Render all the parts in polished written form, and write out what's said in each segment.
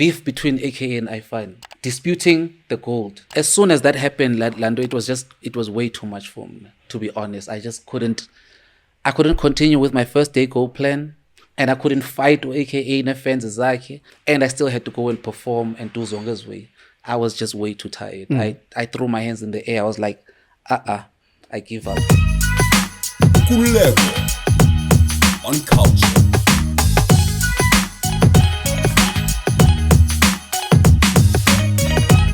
beef between AKA and iFani, disputing the gold. As soon as that happened, Lando, it was way too much for me, to be honest. I couldn't continue with my first day gold plan, and I couldn't fight with AKA fans zakhe, and I still had to go and perform and do Zonga's way. I was just way too tired. I threw my hands in the air. I was like, I give up. Nkululeko on Cultr.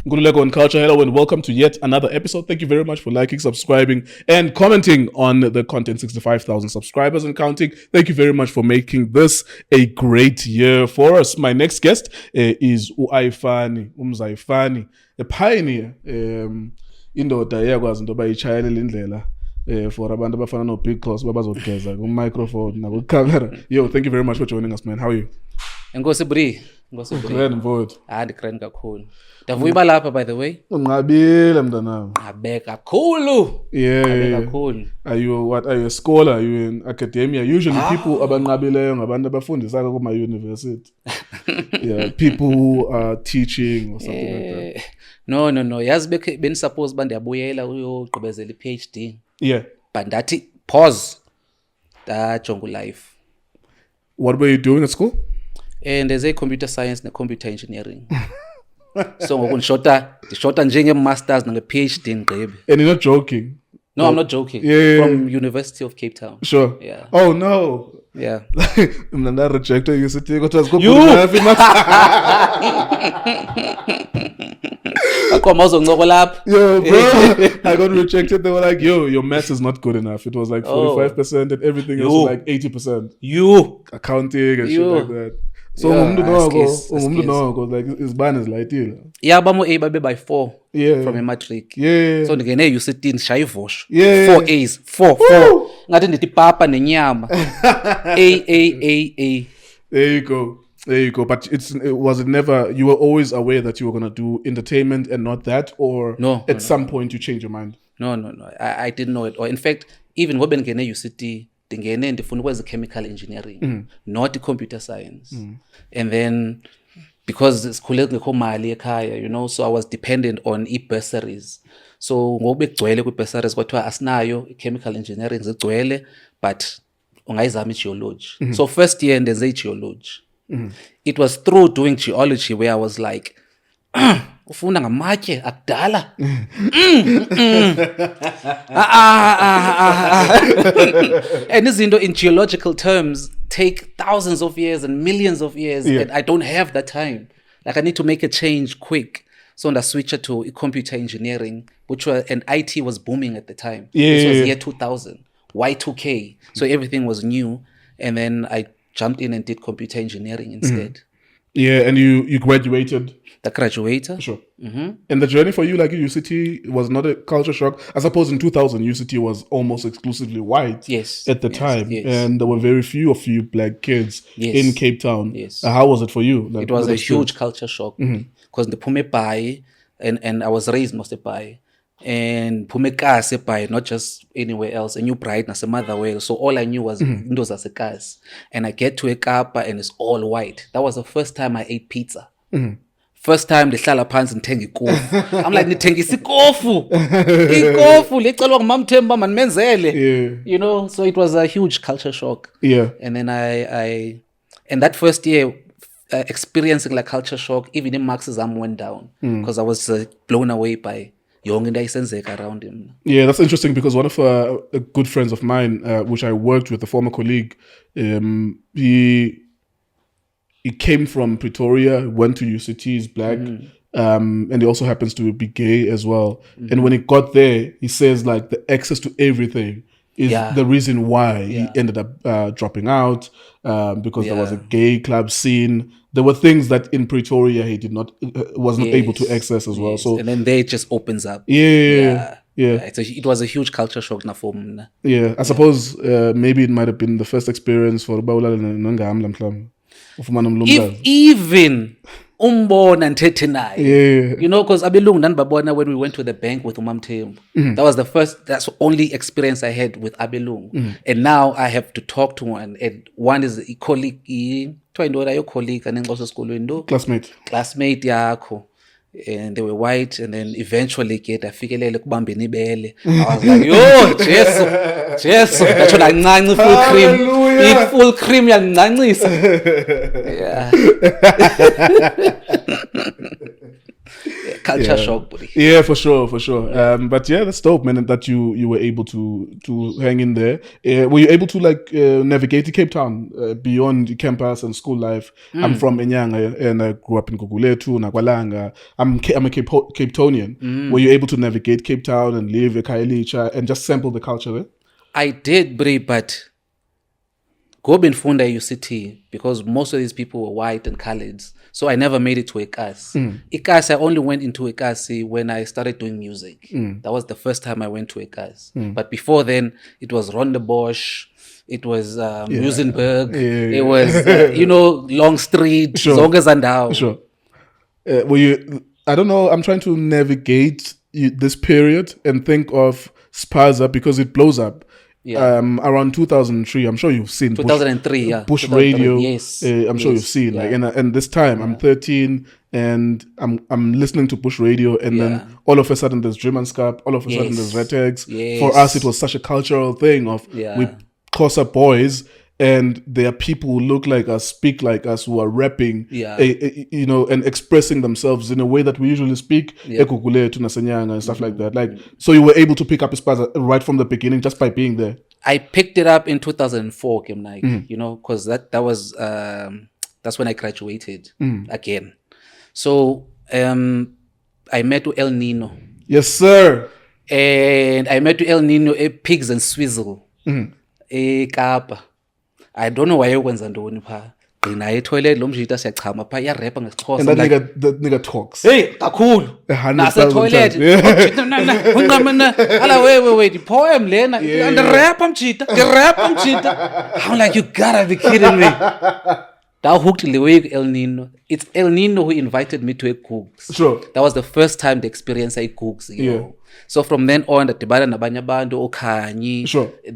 Nkululeko Nkewu, hello and welcome to yet another episode. Thank you very much for liking, subscribing, and commenting on the content. 65,000 subscribers and counting. Thank you very much for making this a great year for us. My next guest is iFani, iFani, a pioneer. Indoda yakwazi into bayitshayelela indlela for abantu abafana no Big Close babazogeza ku microphone na ku camera. Yo, thank you very much for joining us, man. How are you? Ngosi Bri. Grand mfowethu. Ndikrani kakhulu. Ndavuyiba lapha, by the way. Unqabile mntanami. Ngabe kakhulu. Yeah. Kakhulu. Are you a scholar? Are you in academia? Usually people abanqabileyo ngabantu abafundisa kuma university. Yeah, people who are teaching or something like that. No. Yazi benisuppose bandiyabuyela uyogqibezela iPhD. Yeah. But ndathi pause. Dajonga life. What were you doing at school? And there's a computer science and computer engineering. So ngoku ndishota njenge-masters nange-PhD ngqibe. And you're not joking? No, I'm not joking. Yeah. From University of Cape Town. Sure. Yeah. Oh no. Yeah. Mna na rejected you sithi kodwa Akoma uzoncokola lapha. Yo, bro, I got rejected. They were like, yo, your maths is not good enough. It was like 45% and everything else was like 80%. You. Accounting and shit like that. So umuntu noko like isibane silayitile. Yeah, bamo babe by 4 from a matric. Yeah. So ngene UCT ndishaya ivosho. Yeah. 4 A's. 4. Ngathi ndithi papa nenyama. A. There you go. But was it never, you were always aware that you were going to do entertainment and not that? Or no, at some point you changed your mind? No. I didn't know it. Or in fact, even when ngene UCT, ndingene ndifuna ukwenza chemical engineering, not computer science. And then because sikhule ngekho mali ekhaya, you know, so I was dependent on bursaries. So ngoku bekugcwele kwi-bursaries kwathiwa asinayo chemical engineering zigcwele, but ungayizama i-geology. So first year ndenze i-geology. It was through doing geology where I was like, ufunda ngamatye akudala. And izinto in geological terms take thousands of years and millions of years, and I don't have that time. Like I need to make a change quick. So I switched to computer engineering, and IT was booming at the time. This was year 2000, Y2K. So everything was new, and then I jumped in and did computer engineering instead. Yeah, and you graduated? The graduator. Sure. And the journey for you, like UCT, was not a culture shock? I suppose in 2000, UCT was almost exclusively white at the time. Yes. And there were very few of you black kids in Cape Town. Yes. How was it for you? Like, it was a huge culture shock. Because the Pume Pai, and I was raised mostly by, and Pumekase by, not just anywhere else. I knew Bright as a mother well. So all I knew was Windows as a cars. And I get to a Kapa and it's all white. That was the first time I ate pizza. First time ndihlala phansi ndithenga ikofu. I'm like nithengisa ikofu. Ikofu lecelwa ngumam Themba manimenzele. You know, so it was a huge culture shock. Yeah. And then I and that first year experiencing like culture shock, even in Marxism went down because I was blown away by young and around him. Yeah, that's interesting because one of good friends of mine, which I worked with, a former colleague, he came from Pretoria, went to UCT, he's black, and he also happens to be gay as well. And when he got there, he says like the access to everything is the reason why he ended up dropping out, because there was a gay club scene. There were things that in Pretoria he did not was not able to access as well. So and then there it just opens up. Yeah. It was a huge culture shock na for me. Yeah, I suppose maybe it might have been the first experience for Baula and Ngamla. umbona ndithethe naye. Yeah. You know, because abelungu ndandibabona when we went to the bank with umamthembu. That was that's the only experience I had with abelungu. And now I have to talk to one, and one is a colleague, your colleague classmate yakho. And they were white, and then eventually ke dafikelele kubambeni ibele. I was like, yo Jesu ndatsho nancanci full cream. Eat full cream yancancisa. Yeah. Culture shock, buddy. Yeah, for sure. But yeah, that's dope, man, that you were able to hang in there. Were you able to navigate Cape Town beyond campus and school life? I'm from Enyanga and I grew up in Nkululeko, Nakwalanga. I'm a Cape Townian. Were you able to navigate Cape Town and live a Kailicha and just sample the culture there? I did, but go Funda UCT, because most of these people were white and coloreds. So I never made it to Ekasi. Ekasi, I only went into Ekasi when I started doing music. That was the first time I went to Ekasi. But before then, it was Rondebosch, it was Musenberg, it was, Long Street, Sure. Zongezandao. Sure. Were you, I don't know, I'm trying to navigate this period and think of Spaza because it blows up. Yeah. Around 2003, I'm sure you've seen 2003, Bush 2003, Radio. yes. I'm sure you've seen and this time I'm 13 and I'm listening to Bush Radio, and then all of a sudden there's Dreamanskap, all of a sudden there's Retex. Yes. For us, it was such a cultural thing of we Xhosa boys, and there are people who look like us, speak like us, who are rapping, and expressing themselves in a way that we usually speak, and stuff like that. So you were able to pick up Ispaza right from the beginning just by being there. I picked it up in 2004, because that was that's when I graduated again. So I met El Nino. Yes, sir. And I met El Nino Pigs and Swizzle. Kapa. I don't know why yokwenza ntoni pha. Gcina etoilet lo mjita siyachama pha iyarapper ngesixhosa. And that nigga talks. Hey, kakhulu. 100,000 toilet. Unqamana. Ala wait, the poem lena. And the rapper mjita. I'm like, you gotta be kidding me. That hooked the way El Nino. It's El Nino who invited me to a Cooks. Sure. That was the first time the experience I Cooks. So from then on, the Tibana Nabanya Bandu, Okhanyi,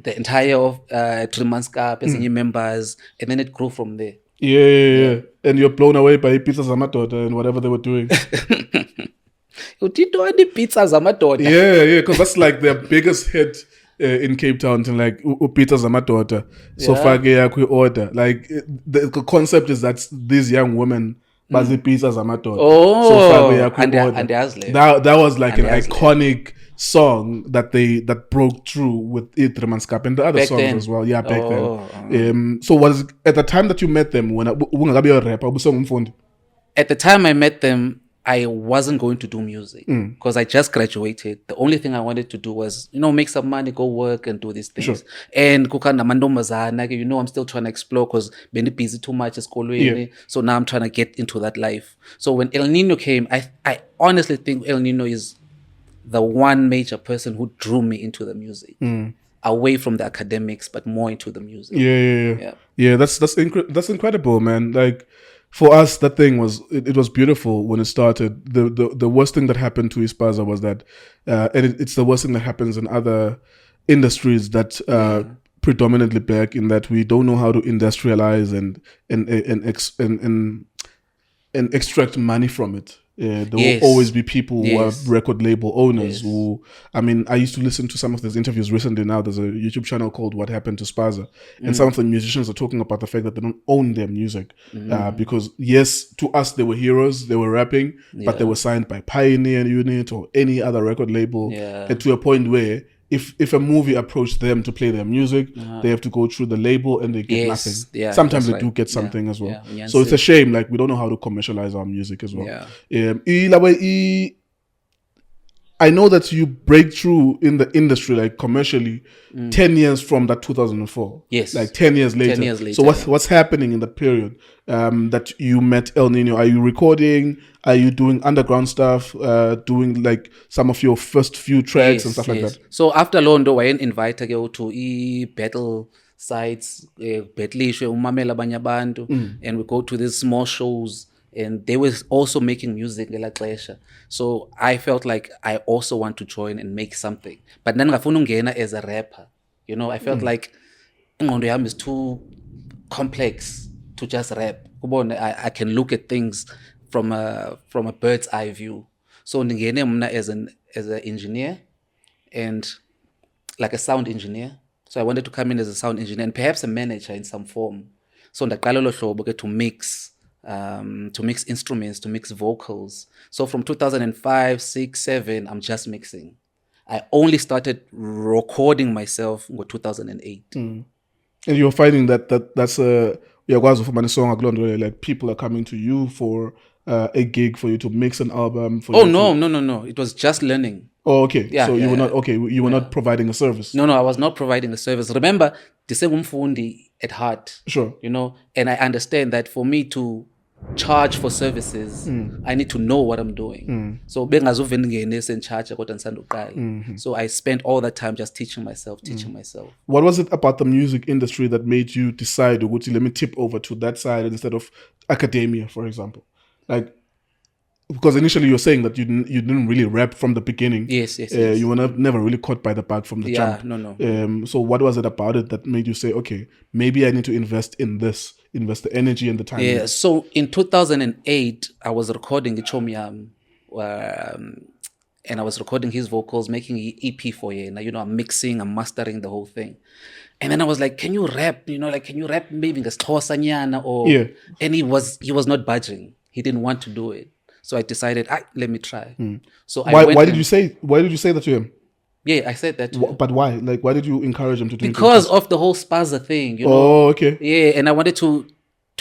the entire of Dreamanskap, as members, and then it grew from there. Yeah. And you're blown away by Pizza Zamadoda and whatever they were doing. You did any Pizza Zamadoda? Yeah, because that's like their biggest hit in Cape Town, like Pizza Zamadoda. So far, we order. Like the concept is that these young women. Pizza Zamadoda. Oh, so far, and that was like an iconic song that broke through with Dreamanskap and the other songs as well. Yeah, back then. So was at the time that you met them when at the time I met them, I wasn't going to do music because I just graduated. The only thing I wanted to do was, make some money, go work and do these things. Sure. And I'm still trying to explore because been busy too much at school. So now I'm trying to get into that life. So when El Nino came, I honestly think El Nino is the one major person who drew me into the music. Away from the academics, but more into the music. Yeah. That's incredible, man. Like, for us, that thing was it was beautiful when it started. The worst thing that happened to Ispaza was that, and it's the worst thing that happens in other industries that predominantly black, in that we don't know how to industrialize and extract money from it. There will always be people who are record label owners who, I used to listen to some of these interviews recently now. There's a YouTube channel called What Happened to Spaza. And some of the musicians are talking about the fact that they don't own their music. Because yes, to us, they were heroes, they were rapping, but they were signed by Pioneer Unit or any other record label. And to a point where if a movie approached them to play their music, they have to go through the label and they get nothing. Sometimes they do get something as well. So it's a shame. Like, we don't know how to commercialize our music as well. I know that you break through in the industry, like commercially, 10 years from that 2004. Yes. Like 10 years later. 10 years later. So what's happening in the period that you met El Nino? Are you recording? Are you doing underground stuff? Doing like some of your first few tracks and stuff like that? So after Londo, I invited you to battle sites, Betlishe, Umamela Banyabantu, and we go to these small shows and they were also making music ngelaa xesha. So I felt like I also want to join and make something, but ndandingafuni ungena as a rapper, you know. I felt like ingqondo yami is too complex to just rap. I can look at things from a bird's eye view. So ndingene mna as an engineer and like a sound engineer. So I wanted to come in as a sound engineer and perhaps a manager in some form. So ndaqala olo hlobo ke to mix instruments, to mix vocals. So from 2005, 6, 7, I'm just mixing. I only started recording myself in 2008. And you're finding that's uyakwazi ufumana isong akuloo nto like people are coming to you for a gig for you to mix an album for No. It was just learning. Oh, okay. Yeah, so you were yeah. not you were not providing a service. No, I was not providing a service. Remember, ndisengumfundi at heart. Sure. You know, and I understand that for me to charge for services, I need to know what I'm doing. So bengazuvele ngene sencharge kodwa ndisandoqala. So I spent all that time just teaching myself. What was it about the music industry that made you decide, ukuthi, let me tip over to that side instead of academia, for example? Like, because initially you're saying that you didn't really rap from the beginning. Yes. You were never really caught by the bug from the jump. No. So what was it about it that made you say, okay, maybe I need to invest in this, invest the energy and the time? Yeah. So in 2008, I was recording Ichomyam, and I was recording his vocals, making an EP for him. You know, I'm mixing, I'm mastering the whole thing. And then I was like, can you rap? You know, like, can you rap maybe ngeXhosa nyana or? Yeah. And he was not budging. He didn't want to do it. So I decided, let me try. So why did you say that to him? Yeah, I said that to him. But why? Like, why did you encourage him to do it? Because of the whole Spaza thing, you know. Oh, okay. Yeah, and I wanted to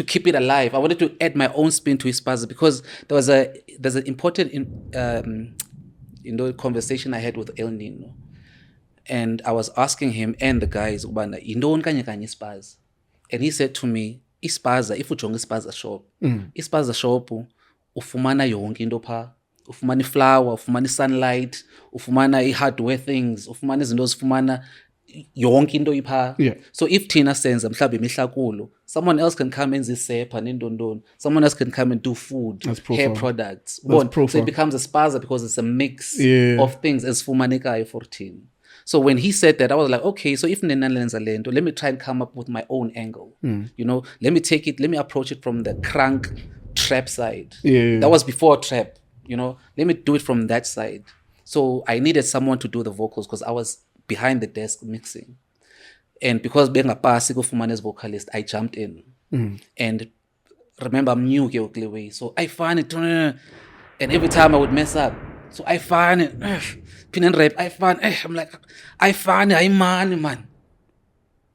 keep it alive. I wanted to add my own spin to his Spaza because there's an important conversation I had with El Nino. And I was asking him and the guys, yintoni kanye Spaza? And he said to me, ispaza, if ujonga ispaza shop, ispaza shop ufumana yonke into pha, ufumana iflower, ufumana sunlight, ufumana i-hardware things, ufumana izinto zifumana yonke into ipha. Yeah. So if thina senza mhlawumbe imihlakulo, someone else can come and zisepha nendondoni, someone else can come and do food, hair products. So it becomes a spaza because it's a mix of things ezifumanekayo for thina. So when he said that, I was like, okay, so if Nenalenza Lento, let me try and come up with my own angle. You know, let me approach it from the crank trap side. That was before trap, you know, let me do it from that side. So I needed someone to do the vocals because I was behind the desk mixing. And because being a Fumane's vocalist, I jumped in. And remember, I'm new way. So I find it, and every time I would mess up. So I find it, pin and rap, I'm like, I'm man.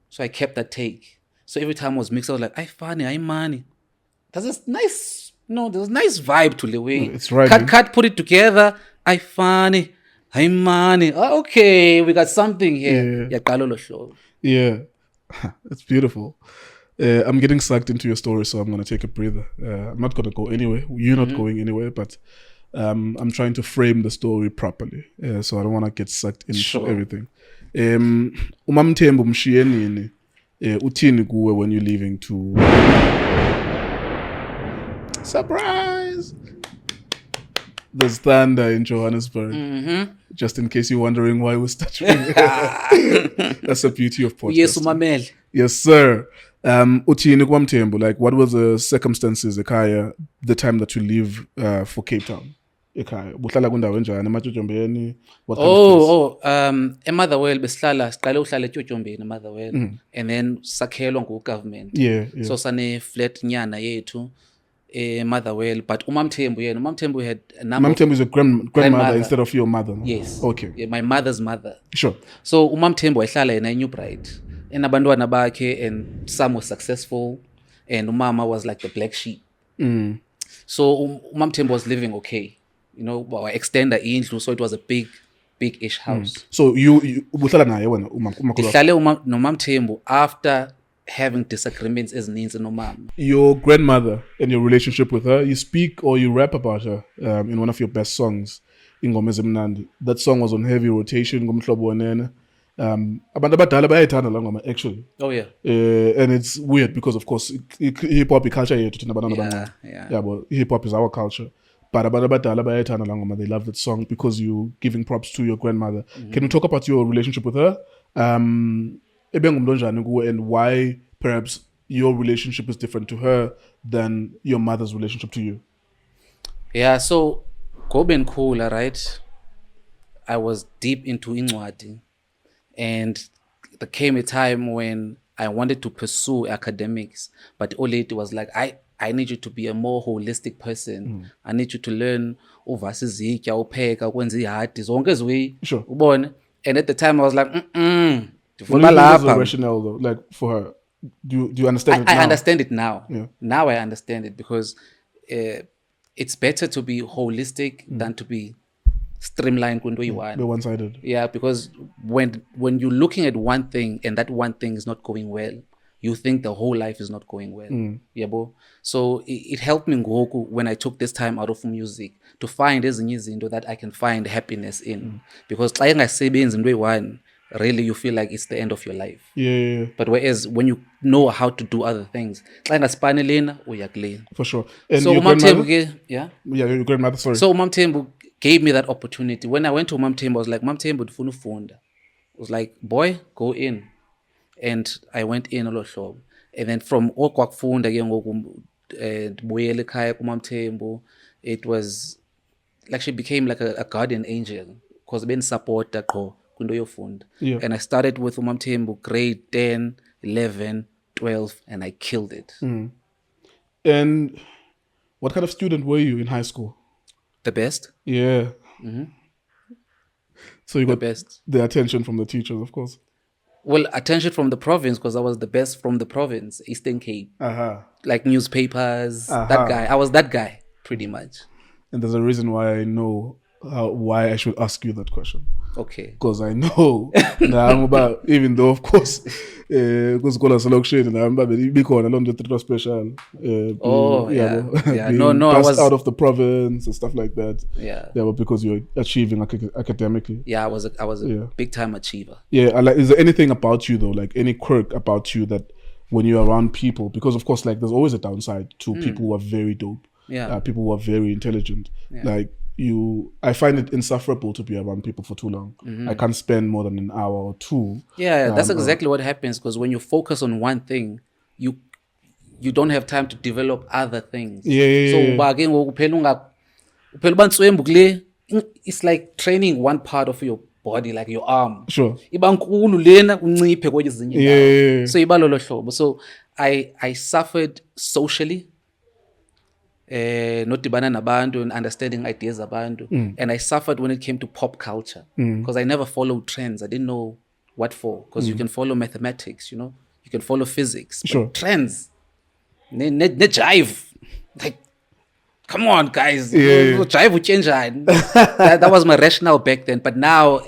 So I kept that take. So every time I was mixed, I was like, I'm man. There's a nice vibe to the way. It's right. Cut, put it together. I'm man. Okay, we got something here. Yeah, it's beautiful. I'm getting sucked into your story, so I'm going to take a breather. I'm not going to go anywhere. You're not going anywhere, but I'm trying to frame the story properly, so I don't want to get sucked into everything. Umamthembu mshiye nini? Uthini kuwe when you're leaving to... Surprise! There's thunder in Johannesburg. Just in case you're wondering why we're stuttering. That's the beauty of podcasting. Yes, umamel. Yes, sir. Uthini kwamthembu, like, what was the circumstances ekhaya the time that you leave for Cape Town? Ekhaya buhlala kundawo enjani emaTyotyombe? eMotherwell besihlala siqale uhlala eTyotyombe eMotherwell, and then sakhelwa ngugovernment. Yeah. So sane flat nyana yethu eMotherwell, but umamthembu had a number. Mamthembu is a grandmother instead of your mother. No? Yes. Okay. Yeah, my mother's mother. Sure. So umamthembu wayehlala yena eNew Bride enabantwana bakhe, and some were successful, and umama was like the black sheep. So umamthembu was living okay. You know, extender indlu, so it was a big-ish house. So you ubuhlala naye wena umakhulu? Ndihlale nomamthembu after having disagreements ezininzi nomama. Your grandmother and your relationship with her, you speak or you rap about her in one of your best songs, Ingoma Ezimnandi. That song was on heavy rotation, ngomhlobo wenene. Abantu abadala bayayithanda la ngoma actually. Oh yeah. And it's weird because of course hip hop culture yethu thina bantwana abancane. Yeah. Yeah, but hip hop is our culture. But abantu abadala bayayithanda la ngoma, they love that song because you giving props to your grandmother. Can you talk about your relationship with her? Ebengumntu onjani kuwe, and why perhaps your relationship is different to her than your mother's relationship to you? Yeah, so Gobe Nkhula, right? I was deep into Incwadi, and there came a time when I wanted to pursue academics, but Oleti was like, I need you to be a more holistic person. I need you to learn uvasa izitya, upheka, ukwenza ihadi, zonke eziwi. Sure. Ubone? And at the time I was like, What do you think is the rationale though? Like for her, do you understand it now? I understand it now. Yeah. Now I understand it because it's better to be holistic than to be streamlined. Be one-sided. Yeah, because when you're looking at one thing and that one thing is not going well, you think the whole life is not going well. Yeah, bo. So it helped me when I took this time out of music to find ezinye izinto that I can find happiness in. Because xa ingasebenzi into eyi-one, really you feel like it's the end of your life. Yeah. But whereas when you know how to do other things, xa ingasipani lena uya kule. For sure. And So your Umamthembu grandmother? yeah. Yeah, your grandmother, sorry. So Umamthembu gave me that opportunity. When I went to Umamthembu, I was like, Umamthembu ndifuna ufunda. I was like, boy, go in. And I went in olo hlobo. And then from okwakufunda ke ngoku ndibuyele ekhaya kuMamthembu, it was like she became like a guardian angel because bendisupporta qho kwinto yofunda. Yeah. And I started with Umamthembu grade 10, 11, 12 and I killed it. And what kind of student were you in high school? The best? Yeah. So you The got best. the attention from the teachers, of course. Well, attention from the province because I was the best from the province, Eastern Cape. Like newspapers, that guy. I was that guy, pretty much. And there's a reason why I know why I should ask you that question. Okay. Because I know now even though of course because kola selection now because along the trip special Yeah. being No, I was out of the province and stuff like that. Yeah, but because you're achieving academically. Yeah, I was a big time achiever. Yeah, like, is there anything about you though, like any quirk about you that when you're around people, because of course like there's always a downside to people who are very dope. Yeah. People who are very intelligent. Like I find it insufferable to be around people for too long. I can't spend more than an hour or two. Yeah, that's exactly what happens because when you focus on one thing, you don't have time to develop other things. So it's like training one part of your body, like your arm. Sure. So so I suffered socially. Nodibana nabantu and understanding ideas abantu, and I suffered when it came to pop culture because I never followed trends. I didn't know what for because you can follow mathematics, you can follow physics, sure. But trends, ne jive, like come on guys, jive will change. That was my rationale back then, but now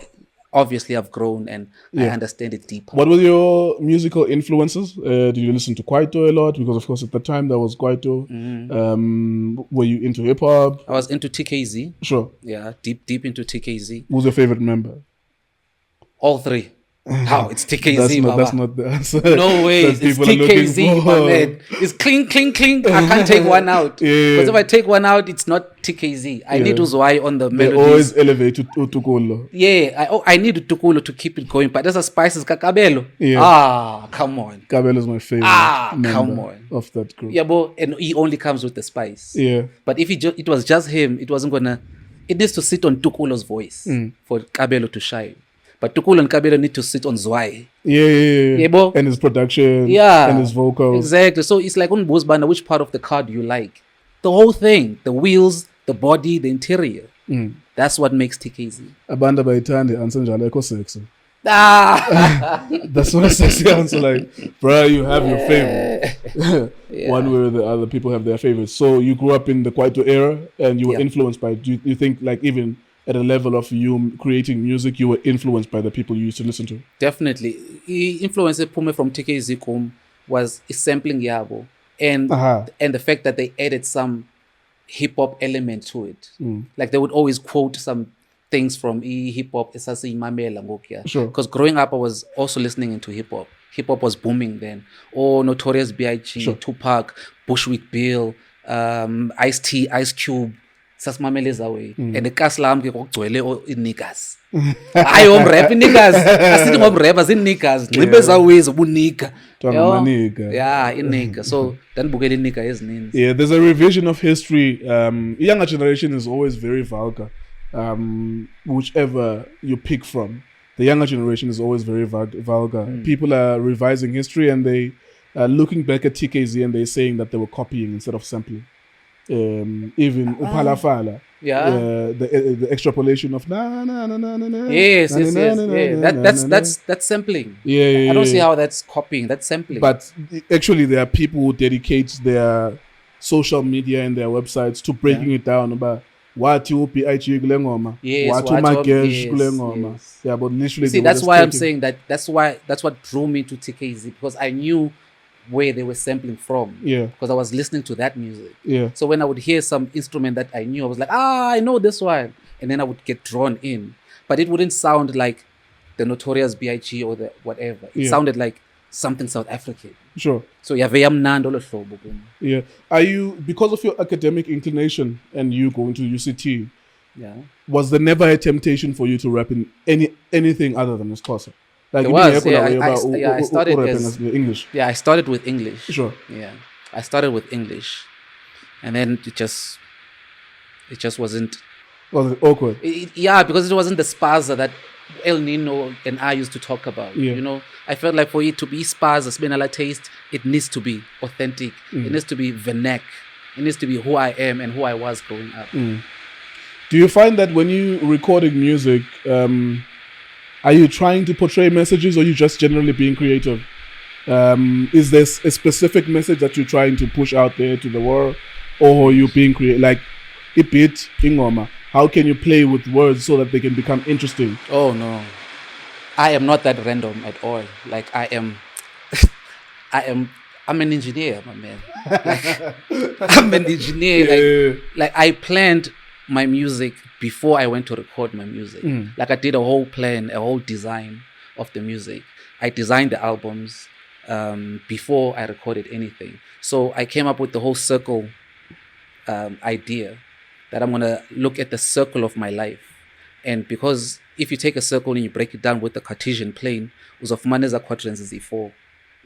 obviously I've grown and I understand it deeper. What were your musical influences? Did you listen to Kwaito a lot? Because of course at the time there was Kwaito. Were you into hip hop? I was into TKZ. Sure. Yeah, deep into TKZ. Who's your favorite member? All three. How? It's TKZ, that's not the answer. No way. It's TKZ, my man. It's clink. I can't take one out. Because if I take one out, it's not TKZ. I need Uzwai on the melodies. They always elevate to Tukolo. Yeah, I need Tukolo to keep it going. But there's a spices Kakabelo. Come on. Kabelo is my favorite member come on. of that group. Yeah, but and he only comes with the spice. Yeah. But if it was just him, it wasn't gonna. It needs to sit on Tukolo's voice for Kabelo to shine. But Tukulo and Kabelo need to sit on Zwai. Yeah. And his production. And his vocals. Exactly. So it's like on Bozbana, which part of the car do you like? The whole thing. The wheels, the body, the interior. That's what makes TKZ. Abanda Baitandi answer Jaleko sexy. That's what a sexy answer. Like, bro, you have your favorite. One way or the other, people have their favorites. So you grew up in the Kwaito era and you were influenced by it. Do you think like even at a level of you creating music, you were influenced by the people you used to listen to? Definitely. Influence Pume from TKZ Kum was sampling Yabo and the fact that they added some hip hop element to it. Like they would always quote some things from hip hop esasiyimamela ngokuya. Sure. Because growing up I was also listening into hip hop. Hip hop was booming then. Oh, Notorious B.I.G., Sure. Tupac, Bushwick Bill, Ice-T, Ice Cube. Sasimamela ezawe. And ekasi lami ke kwakugcwele i-niggas. Hayi omrap i-niggas. Asithi ngomrap zii-niggas. Nxibe ezawe zobunika. Manika. Yeah, i-nigga. So ndanibukela i-nigga ezininzi. Yeah, there's a revision of history. Younger generation is always very vulgar. Whichever you pick from, the younger generation is always very vulgar. People are revising history and they are looking back at TKZ and they're saying that they were copying instead of sampling. Even Upalafala. Yeah. The extrapolation of na na na na na na. Yes. na, na, na, Yeah. na, na, na, na. That's sampling. Yeah. I don't see how that's copying. That's sampling. But actually, there are people who dedicate their social media and their websites to breaking it down about what you PIG kule ngoma, Yes, what what Magesh yes, kule ngoma. yes. Yeah, but literally, See, they were that's just why I'm taking- saying that. That's what drew me to TKZ, because I knew where they were sampling from. Yeah. Because I was listening to that music. Yeah. So when I would hear some instrument that I knew, I was like, I know this one. And then I would get drawn in. But it wouldn't sound like the Notorious B.I.G. or the whatever. It Yeah. sounded like something South African. Sure. So yeah, very mnandi olo hlobo kum. Yeah. Are you, because of your academic inclination and you going to UCT, Yeah. was there never a temptation for you to rap in anything other than Xhosa? Like There you was, didn't yeah, hear I about yeah, I started rapping as- as English. Yeah, I started with English. Sure. Yeah. I started with English. And then it just wasn't Was it awkward? yeah, because it wasn't the spaza that El Nino and I used to talk about. Yeah. You know, I felt like for it to be spaza, Spinala taste, it needs to be authentic. It needs to be vernac. It needs to be who I am and who I was growing up. Do you find that when you recording music, are you trying to portray messages or you just generally being creative? Is there a specific message that you're trying to push out there to the world, or are you being creative? Like, Ipit, Ingoma, how can you play with words so that they can become interesting? Oh no, I am not that random at all. Like I am, I'm an engineer, my man. Like, I'm an engineer. Like I planned my music before I went to record my music. Like I did a whole plan, a whole design of the music. I designed the albums before I recorded anything. So I came up with the whole circle idea that I'm gonna look at the circle of my life. And because if you take a circle and you break it down with the Cartesian plane, uzofumana quadrants is E4.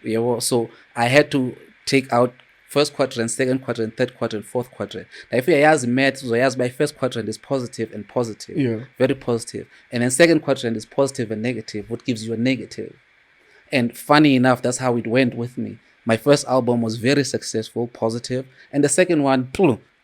Yeah, so I had to take out first quadrant, second quadrant, third quadrant, fourth quadrant. Now if you use maths, my first quadrant is positive and positive. Yeah. Very positive. And then second quadrant is positive and negative, what gives you a negative. And funny enough, that's how it went with me. My first album was very successful, positive, and the second one,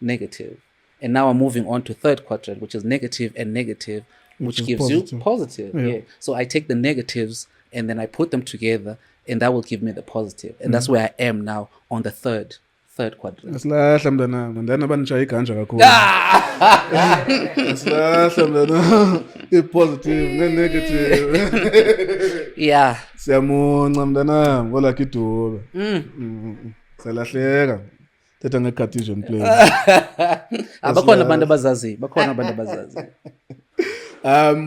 negative. And now I'm moving on to third quadrant, which is negative and negative, which is gives positive. you positive. Yeah. Yeah. So I take the negatives and then I put them together, and that will give me the positive. And that's where I am now on the third quadrant. Asilahla mntanami, ndani abanitshaya iganja kakhulu. Asilahla mntanami, i-positive ne-negative. Yeah. Siyamunca mntanami, kolakho iduba. Siyalahleka. Thetha nge-Cartesian plane. Bakhona abantu abazazi.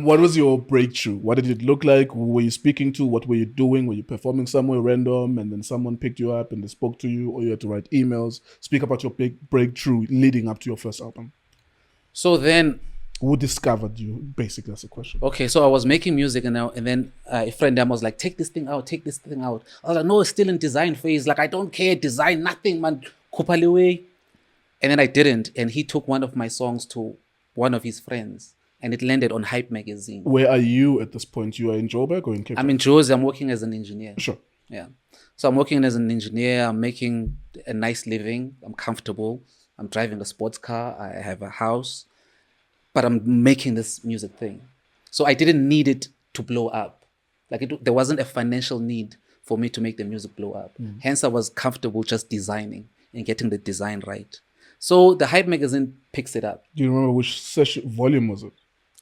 What was your breakthrough? What did it look like? Who were you speaking to? What were you doing? Were you performing somewhere random and then someone picked you up and they spoke to you, or you had to write emails? Speak about your big breakthrough leading up to your first album. So then, Who discovered you? Basically, that's the question. okay, so I was making music and then a friend of mine was like, take this thing out. I was like, no, it's still in design phase. Like, I don't care, design, nothing, man. Kupaliwe. And then I didn't. And he took one of my songs to one of his friends and it landed on Hype magazine. Where are you at this point? You are in Joburg or in Cape Town? I'm in Jozi. I'm working as an engineer. Sure. Yeah. So I'm working as an engineer. I'm making a nice living. I'm comfortable. I'm driving a sports car. I have a house. But I'm making this music thing. So I didn't need it to blow up. Like there wasn't a financial need for me to make the music blow up. Hence I was comfortable just designing and getting the design right. So the Hype magazine picks it up. Do you remember which volume was it?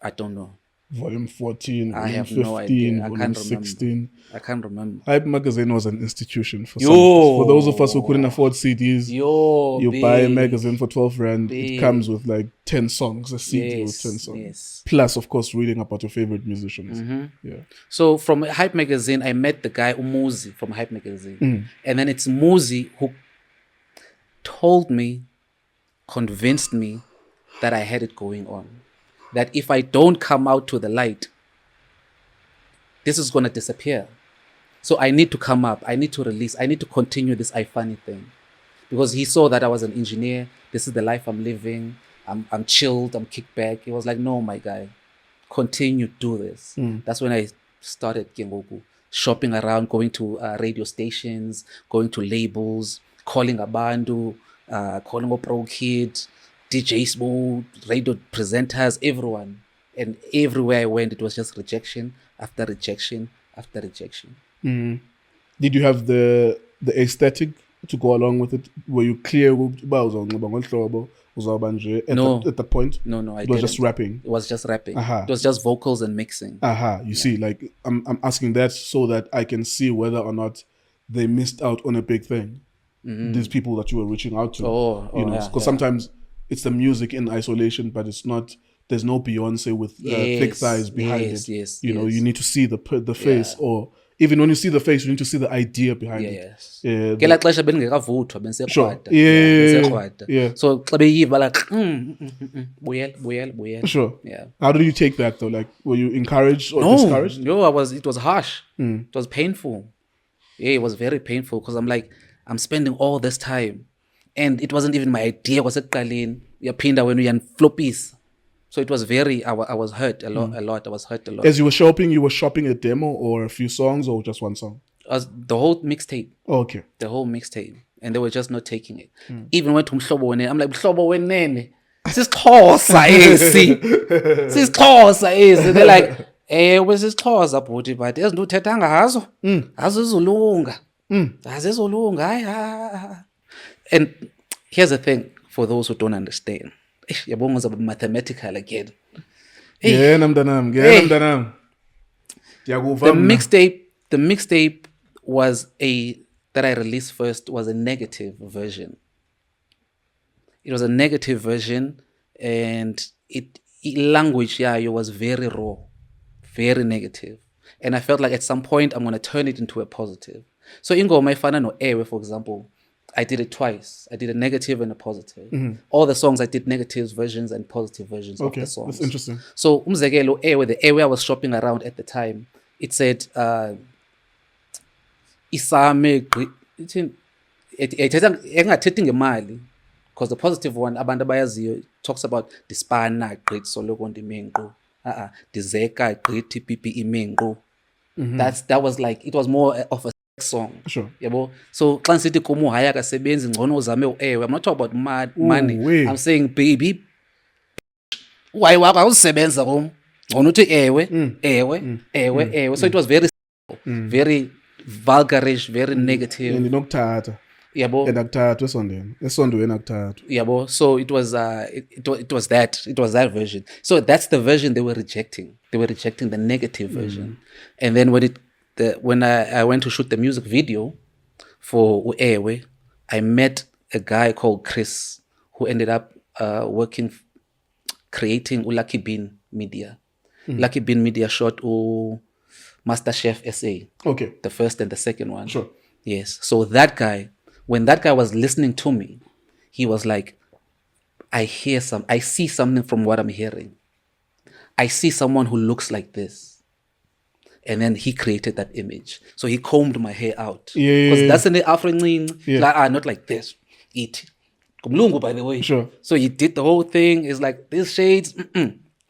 I don't know. volume 14, I volume have 15, no idea. I volume can't remember. 16. I can't remember. Hype magazine was an institution for Yo. some of us. For those of us who couldn't afford CDs, Yo, you big. buy a magazine for 12 rand. Big. It comes with like 10 songs, a CD with 10 songs. Yes. Plus, of course, reading about your favorite musicians. Yeah. So from Hype magazine, I met the guy Umuzi from Hype magazine, and then it's Muzi who told me, convinced me that I had it going on. That if I don't come out to the light, this is gonna disappear. So I need to come up. I need to release. I need to continue this iFani thing, because he saw that I was an engineer. This is the life I'm living. I'm chilled. I'm kicked back. He was like, "No, my guy, continue, do this." That's when I started Kengoku, shopping around, going to radio stations, going to labels, calling Abandu, calling Pro Kid, DJ Smooth, radio presenters, everyone. And everywhere I went, it was just rejection after rejection after rejection. Did you have the aesthetic to go along with it? Were you clear at the point? No, I It was didn't. just rapping. It was just rapping. Uh-huh. It was just vocals and mixing. You see, like I'm asking that so that I can see whether or not they missed out on a big thing. These people that you were reaching out to, because sometimes it's the music in isolation, but it's not. There's no Beyonce with thick thighs behind it. Yes, you need to see the face, or even when you see the face, you need to see the idea behind it. Yes. Yeah, Ngelaa xesha bendingekavuthwa bendisekrwada. Yeah. So xa beyiva like buyela. Sure. Yeah. How did you take that though? Like, were you encouraged or discouraged? No, it was harsh. It was painful. Yeah, it was very painful because I'm like, I'm spending all this time and it wasn't even my idea. Kwasekuqaleni uyaphinda wena uyaniflopisa. So it was very, I was hurt a lot. I was hurt a lot. As you were shopping a demo or a few songs or just one song? The whole mixtape. Oh, okay. The whole mixtape. And they were just not taking it. Even went to Mhlobo Wenene. I'm like, Mhlobo Wenene. Sisixhosa esi. Sisixhosa esi. They're like, sisixhosa bhuti, but there's no uthetha ngazo. Azizulunga. Azizulunga. And here's the thing for those who don't understand. Yabonga uzaba mathematical again. The mixtape was that I released first was a negative version. It was a negative version, and language was very raw, very negative. And I felt like at some point I'm gonna turn it into a positive. So ingoma efana no Ewe, for example, I did it twice. I did a negative and a positive. All the songs I did negative versions and positive versions of the songs. That's interesting. So umzekelo Ewe, the Ewe I was shopping around at the time, it said isame engathethi ngemali, because the positive one abantu abayaziyo talks about dispana grit soloko ndimenqu dizeka grit pipi imenqu. That was like, it was more of a song. Sure. Yabo. So xa nisithi kum uhaya akasebenzi ngcono uzame uEwe, I'm not talking about money. I'm saying baby why wakho awusebenza kum ngcono uthi ewe. So it was very very vulgarish, very negative. And inokuthatha. Yabo. Enakuthathwa esondweni akuthathwa. Yabo. So it was it was that version. So that's the version they were rejecting. They were rejecting the negative version. And then when I went to shoot the music video for Uewe, I met a guy called Chris who ended up creating Lucky Bean Media. Lucky Bean Media shot MasterChef SA. Okay. The first and the second one. Sure. Yes. So that guy, when that guy was listening to me, he was like, I see something from what I'm hearing. I see someone who looks like this. And then he created that image. So he combed my hair out. Because that's in the African, not like this. Eat. Kumlungu, by the way. Sure. So he did the whole thing. It's like, these shades,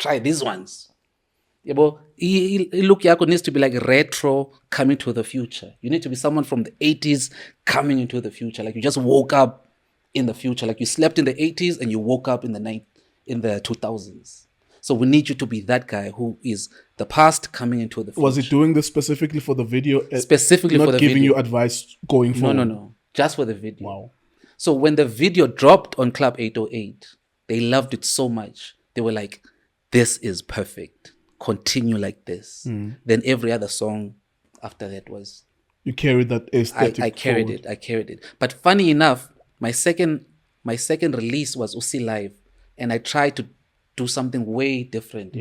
try these ones. Look yako needs to be like retro, coming to the future. You need to be someone from the 80s coming into the future. Like you just woke up in the future. Like you slept in the 80s and you woke up in the 2000s. So we need you to be that guy who is the past coming into the future. Was he doing this specifically for the video? Specifically for the video. Not giving you advice going forward? No. Just for the video. Wow. So when the video dropped on Club 808, they loved it so much. They were like, this is perfect. continue like this, then every other song after that was You carried that aesthetic. I carried forward. it. I carried it. But funny enough, my second release was Usi Live, and I tried to do something way different,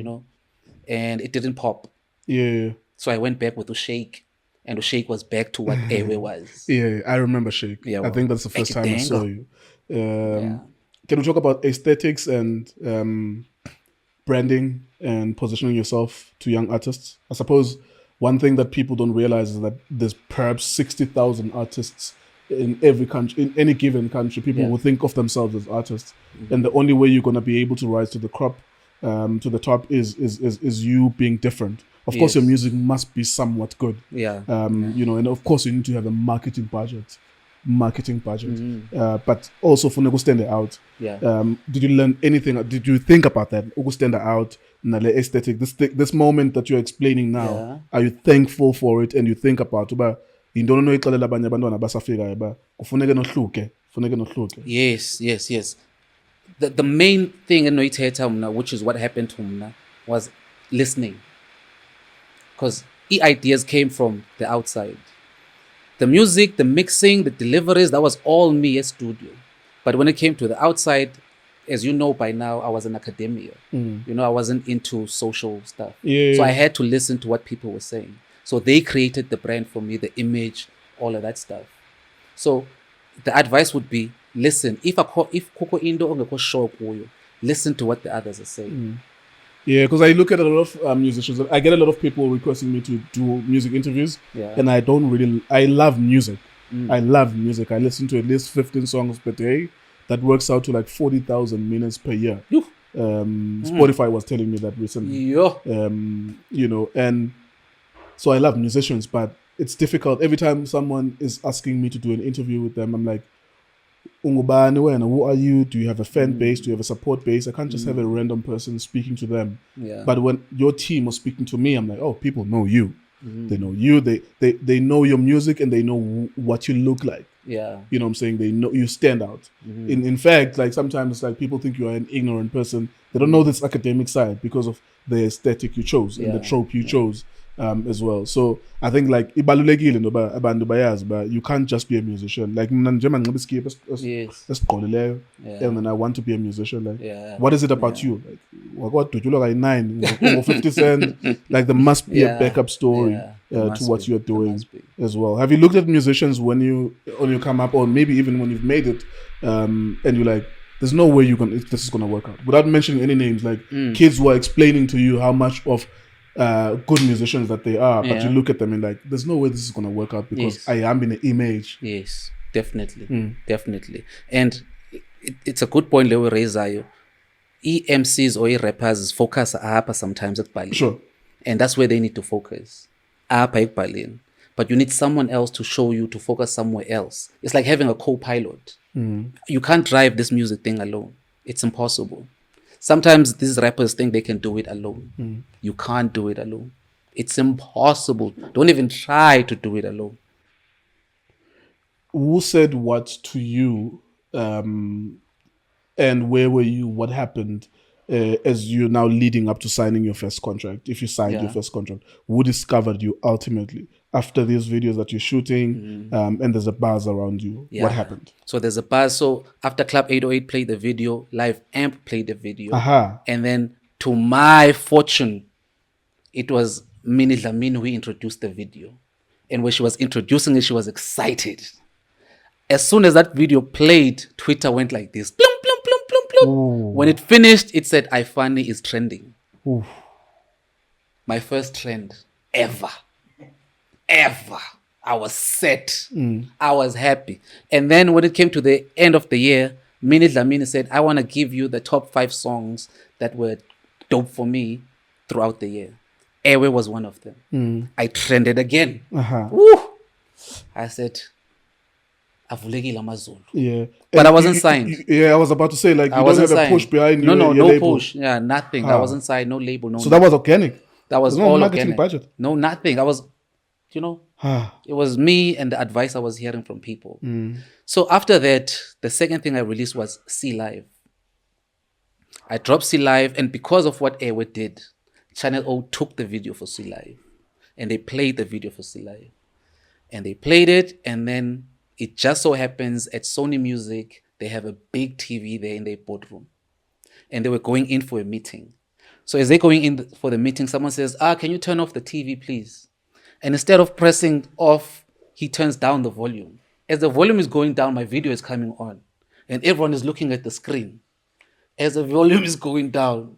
and it didn't pop. Yeah. So I went back with Ushake, and Ushake was back to what Ewe was. Yeah, I remember Shake. Yeah, I well, think that's the first time I saw Ekidengo. you. Can we talk about aesthetics and branding and positioning yourself to young artists? I suppose one thing that people don't realize is that there's perhaps 60,000 artists in every country, in any given country. People will think of themselves as artists, and the only way you're gonna be able to rise to the top is you being different. Of course, your music must be somewhat good. And of course you need to have a marketing budget. But also for to stand out. Did you learn anything? Did you think about that? Stand out, nale aesthetic. This moment that you're explaining now, are you thankful for it? And you think about into no ixelela abanye abantwana basafika ba kufuneke nohluke. Yes. The main thing enoyithetha mna, which is what happened to mna, was listening. Because ideas came from the outside. The music, the mixing, the deliveries, that was all me at studio. But when it came to the outside, as you know by now, I was in academia. I wasn't into social stuff. So I had to listen to what people were saying. So they created the brand for me, the image, all of that stuff. So the advice would be, listen. If koko into ongekho sure kuyo, listen to what the others are saying. Yeah, because I look at a lot of musicians. I get a lot of people requesting me to do music interviews, and I love music. I love music. I listen to at least 15 songs per day. That works out to like 40,000 minutes per year. Spotify was telling me that recently. And so I love musicians, but it's difficult. Every time someone is asking me to do an interview with them, I'm like, Ungubani wena, who are you? Do you have a fan base? Do you have a support base? I can't just have a random person speaking to them. But when your team was speaking to me, I'm like, oh, people know you. They know you. They know your music, and they know what you look like. You know what I'm saying? They know you stand out. In fact, like sometimes like people think you are an ignorant person. They don't know this academic side because of the aesthetic you chose and the trope you chose as well. So I think like ibalulekile ndoba abantu bayazi, but you can't just be a musician. Like njengoba ngibe skip esiqolileyo, and then I want to be a musician. Like what is it about you? Like what do you look like 9 or 50 Cent? Like there must be a backup story to what you're doing as well. Have you looked at musicians when you come up, or maybe even when you've made it, and you're like, there's no way this is gonna work out, without mentioning any names, like kids who are explaining to you how much of good musicians that they are, but you look at them and like, there's no way this is gonna work out because I am in an image. Yes, definitely. And it's a good point lewe raisayo. EMCs or rappers focus apa sometimes at Bali. Sure. And that's where they need to focus. Apa Bali. But you need someone else to show you to focus somewhere else. It's like having a co-pilot. You can't drive this music thing alone. It's impossible. Sometimes these rappers think they can do it alone. You can't do it alone. It's impossible. Don't even try to do it alone. Who said what to you, and where were you? What happened as you're now leading up to signing your first contract? If you signed your first contract, who discovered you ultimately after these videos that you're shooting, and there's a buzz around you? What happened? So there's a buzz. So after Club 808 played the video, Live Amp played the video. And then to my fortune, it was Minnie Dlamini who introduced the video. And when she was introducing it, she was excited. As soon as that video played, Twitter went like this. Plum, plum, plum, plum, plum. When it finished, it said, iFani is trending. My first trend ever. I was set. I was happy. And then when it came to the end of the year, Minnie Dlamini said, I want to give you the top 5 songs that were dope for me throughout the year. Ewe was one of them. I trended again. Woo! I said, avulekile amazulu. But I wasn't signed. I was about to say, like, you don't have a push behind you. No label. Push. Yeah, nothing. I wasn't signed, no label, no. So that was organic. That was no all marketing organic. budget. No, nothing. I was, it was me and the advice I was hearing from people. So after that, the second thing I released was C Live. I dropped C Live, and because of what Ewe did, Channel O took the video for C Live, and they played the video for C Live, and they played it, and then it just so happens at Sony Music they have a big TV there in their boardroom, and they were going in for a meeting. So as they're going in for the meeting, someone says, can you turn off the TV, please? And instead of pressing off, he turns down the volume. As the volume is going down, my video is coming on, and everyone is looking at the screen. As the volume is going down,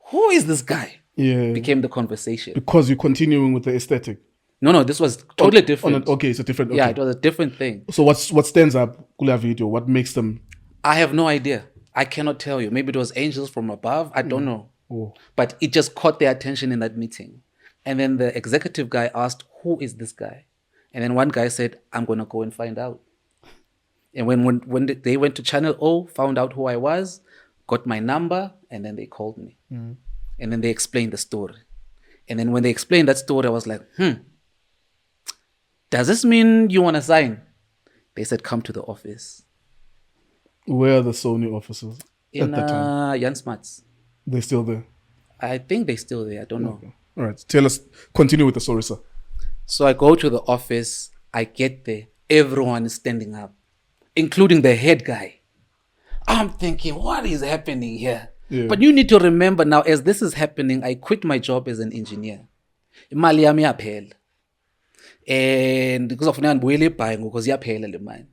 who is this guy? Yeah. Became the conversation. Because you're continuing with the aesthetic. No, this was totally different. Okay, it's a different. Okay. Yeah, it was a different thing. So what stands up Kula video? What makes them? I have no idea. I cannot tell you. Maybe it was angels from above. I don't know. Oh. But it just caught their attention in that meeting. And then the executive guy asked, who is this guy? And then one guy said, I'm going to go and find out. And when they went to Channel O, found out who I was, got my number, and then they called me. And then they explained the story. And then when they explained that story, I was like, does this mean you want to sign? They said, come to the office. Where are the Sony offices In at that time? Jan Smarts. They're still there. I think they're still there. I don't know. Okay. All right. Tell us. Continue with the story, sir. So I go to the office. I get there. Everyone is standing up, including the head guy. I'm thinking, what is happening here? Yeah. But you need to remember now, as this is happening, I quit my job as an engineer. Imali yami yaphela. And because of yaphela le mine.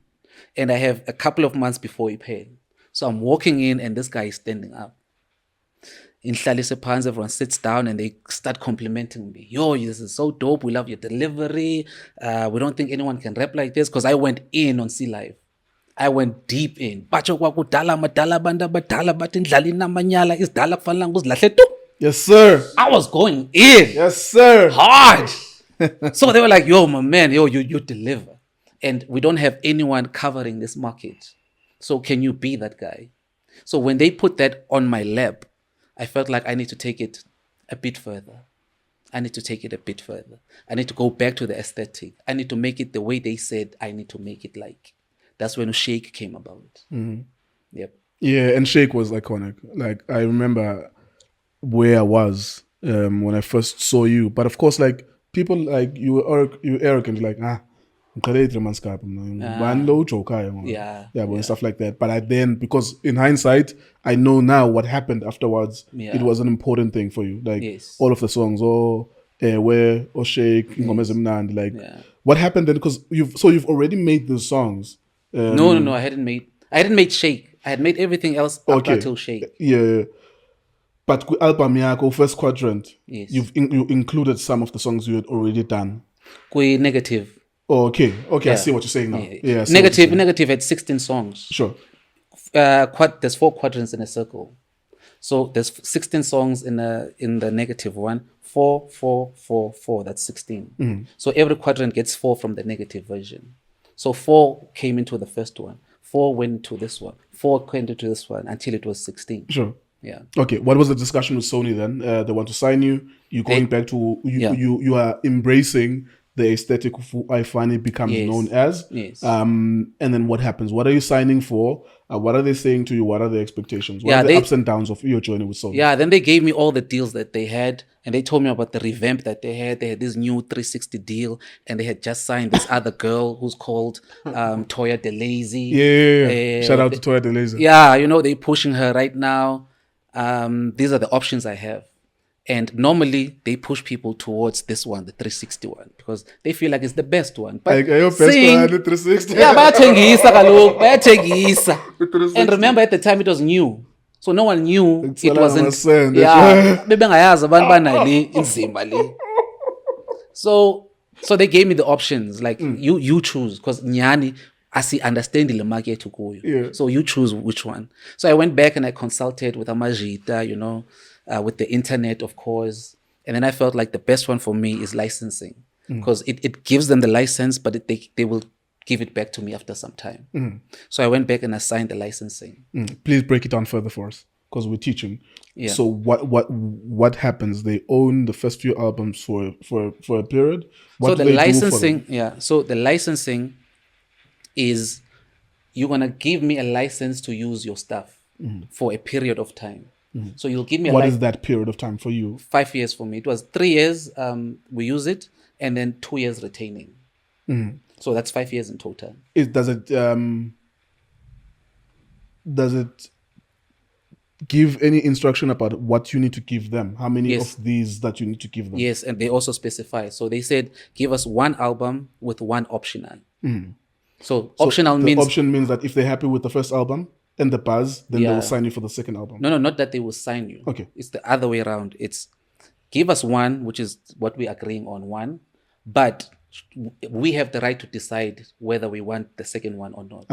And I have a couple of months before iphela. So I'm walking in and this guy is standing up. In Hlalise Phansi, everyone sits down and they start complimenting me. Yo, this is so dope. We love your delivery. We don't think anyone can rap like this, because I went in on C Live. I went deep in. Yes, sir. I was going in. Yes, sir. Hard. So they were like, yo, my man, yo, you deliver. And we don't have anyone covering this market. So can you be that guy? So when they put that on my lap, I felt like I need to take it a bit further. I need to go back to the aesthetic. I need to make it the way they said I need to make it like. That's when Shake came about. Yep. Yeah, and Shake was iconic. Like, I remember where I was when I first saw you. But of course, like, people like you were arrogant, like, and stuff like that. But because in hindsight, I know now what happened afterwards. Yeah. It was an important thing for you. Like, Yes. all of the songs, Where, Shake, like, what happened then? Because you've already made those songs. No, I hadn't made Shake. I had made everything else up until Shake. Yeah. But album yako, first quadrant, Yes. you included some of the songs you had already done. Negative. Oh, okay. I Yeah. see what you're saying now. Yeah. Yeah, I see what you're saying. Negative had 16 songs. Sure. There's 4 quadrants in a circle. So there's 16 songs in the negative one. 4, 4, 4, 4. That's 16. So every quadrant gets 4 from the negative version. So 4 came into the first one. 4 went to this one. 4 came into this one until it was 16. Sure. Yeah. Okay. What was the discussion with Sony then? They want to sign you. You're going back to you are embracing the aesthetic of who iFani becomes known as. Yes. And then what happens? What are you signing for? What are they saying to you? What are the expectations? What are the ups and downs of your journey with Sony? Yeah, then they gave me all the deals that they had, and they told me about the revamp that they had. They had this new 360 deal, and they had just signed this other girl who's called Toya DeLazy. Yeah. Shout out to Toya DeLazy. Yeah, they're pushing her right now. These are the options I have. And normally they push people towards this one, the 360 one, because they feel like it's the best one. But Your best one, the 360. Yeah, bayathengisa kaloku, bayathengisa. And remember, at the time it was new, so no one knew it wasn't. Yeah, bebengayazi abantu banayo le inzima le. So they gave me the options, like you choose, because nyani understand the market ukuyo. Yeah. So you choose which one. So I went back and I consulted with Amajita, with the internet, of course. And then I felt like the best one for me is licensing, because it gives them the license, but they will give it back to me after some time. So I went back and I signed the licensing. Please break it down further for us, because we're teaching. Yeah. So what happens? They own the first few albums for a period. What so the licensing is, you're gonna give me a license to use your stuff for a period of time. So you'll give me What is that period of time for you? 5 years for me. It was 3 years we use it, and then 2 years retaining. So that's 5 years in total. Does it give any instruction about what you need to give them? How many Yes. of these that you need to give them? Yes, and they also specify. So they said, give us one album with one optional. So optional the means option means that if they're happy with the first album and the buzz, then they Yeah. will sign you for the second album. no, not that they will sign you. Okay. It's the other way around. It's give us one, which is what we're agreeing on, one, but we have the right to decide whether we want the second one or not.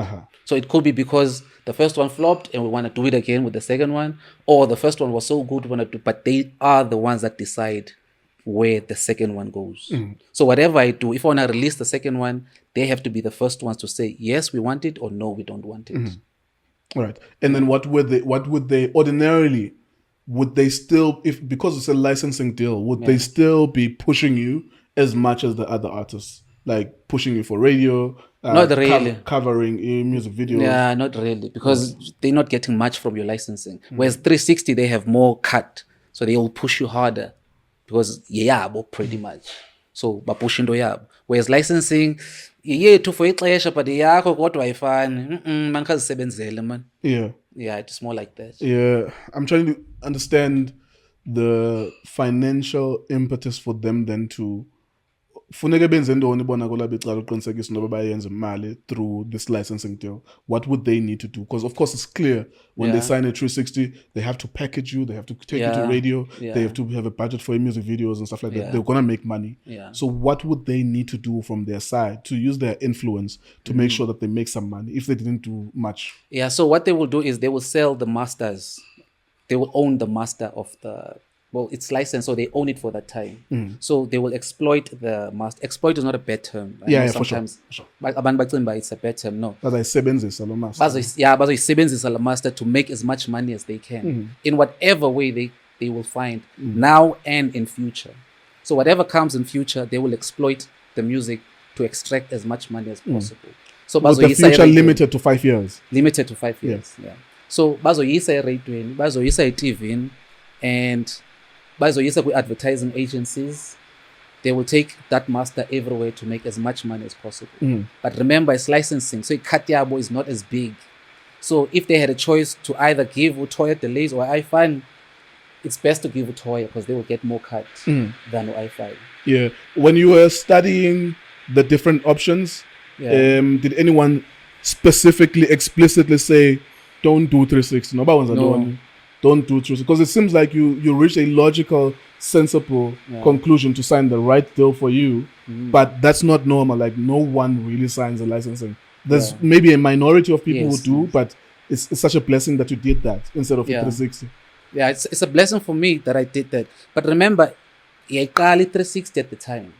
So it could be because the first one flopped and we want to do it again with the second one, or the first one was so good we want to do, but they are the ones that decide where the second one goes. So whatever I do, if I want to release the second one, they have to be the first ones to say yes, we want it, or no, we don't want it. All right. And then what would they ordinarily, would they still, if because it's a licensing deal, would they still be pushing you as much as the other artists, like pushing you for radio, Not really. covering music videos? Yeah, not really, because they're not getting much from your licensing. Whereas 360, they have more cut, so they will push you harder because yabo pretty much. So bapushing do yabo. Whereas licensing, yethu for ixesha but yakho kodwa ayifani. Mankazisebenzele man. Yeah, it's more like that. Yeah, I'm trying to understand the financial impetus for them then to funeke benze ntoni bona kola becala uqinisekisa noba bayenze imali through this licensing deal. What would they need to do? Because of course it's clear when they sign a 360, they have to package you, they have to take you to radio, they have to have a budget for your music videos and stuff like that. They're gonna make money. So what would they need to do from their side to use their influence to make sure that they make some money if they didn't do much? Yeah, so what they will do is they will sell the masters. They will own the master of the, well, it's licensed, so they own it for that time. So they will exploit the master. Exploit is not a bad term. I know sometimes, for sure. Abantu bacinga it's a bad term. No. Bazayisebenzisa lo master. Bazoyisebenzisa la master to make as much money as they can in whatever way they will find now and in future. So whatever comes in future, they will exploit the music to extract as much money as possible. So with the future limited to 5 years. Limited to 5 years. Yeah. So bazoyisa eradweni, bazoyisa eTVini, and bazoyisa kwi-advertising agencies. They will take that master everywhere to make as much money as possible. But remember, it's licensing, so cut yabo is not as big. So if they had a choice to either give Utoya delays or iFani, it's best to give Utoya because they will get more cut than iFani. Yeah. When you were studying the different options, did anyone specifically, explicitly say, don't do 360? No. Don't do 360. Because it seems like you reached a logical, sensible conclusion to sign the right deal for you. But that's not normal. Like, no one really signs a licensing. There's maybe a minority of people who do, but it's such a blessing that you did that instead of 360. Yeah, it's a blessing for me that I did that. But remember, I call it 360 at the time.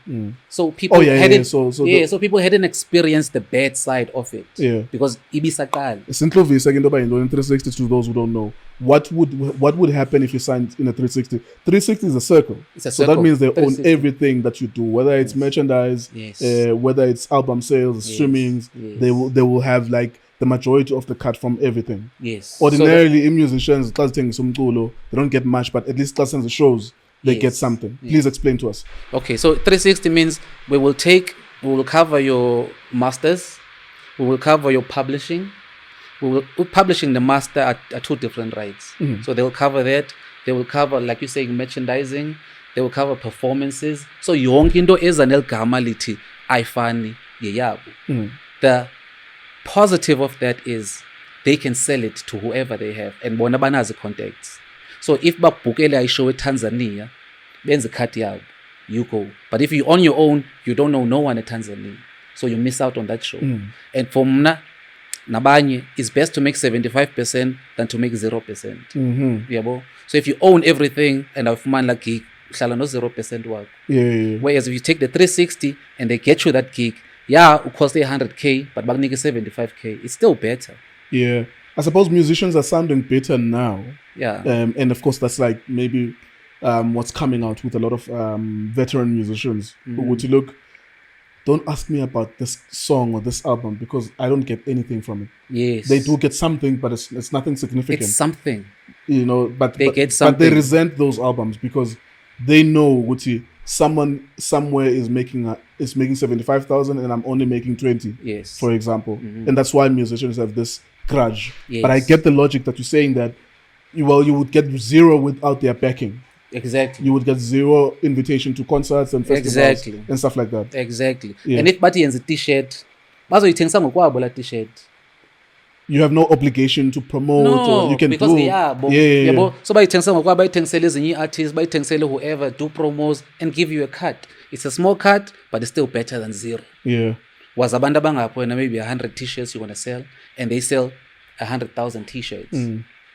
So people so people hadn't experienced the bad side of it. Because ibisaqala. Simply second about in 360 to those who don't know. What would happen if you signed in a 360? 360 is a circle. It's a circle. So that means they own everything that you do, whether it's merchandise, whether it's album sales, streamings, they will have like the majority of the cut from everything. Ordinarily, in musicians, they don't get much, but at least the shows, they get something. Please explain to us. Okay, so 360 means we will cover your masters, we will cover your publishing. Publishing the master are two different rights. So they will cover that. They will cover, like you say, merchandising. They will cover performances. So yonke into eza nelgama lithi iFani yeyabo. The positive of that is they can sell it to whoever they have, and bona banazi contacts. So if babukele ayishow eTanzania, benze cut yabo, you go. But if you're on your own, you don't know no one in Tanzania, so you miss out on that show. And for mna nabanye, it's best to make 75% than to make 0%. Yabo. So if you own everything and afumana like gig, hlala no 0% work. Whereas if you take the 360 and they get you that gig, it costs 100K, but bakunike 75K. It's still better. Yeah. I suppose musicians are sounding better now. And of course, that's like maybe what's coming out with a lot of veteran musicians. Would you look, don't ask me about this song or this album because I don't get anything from it. Yes. They do get something, but it's nothing significant. It's something. You know, but They but, get but something. they resent those albums because they know Gucci, someone somewhere is making 75,000 and I'm only making 20. Yes. For example. And that's why musicians have this grudge. Yes. But I get the logic that you're saying that you would get zero without their backing. Exactly. You would get zero invitation to concerts and festivals and stuff like that. Exactly. Yeah. And if bathi yenza t-shirt, bazoyithengisa ngokwabo la t-shirt. You have no obligation to promote or you can because do. Yeah. So bayithengisa ngokwabo, bayithengisele ezinye i-artists, bayithengisele whoever, do promos and give you a cut. It's a small cut, but it's still better than zero. Yeah. Was abantu abangapho wena maybe 100 t-shirts you're going to sell and they sell 100,000 t-shirts.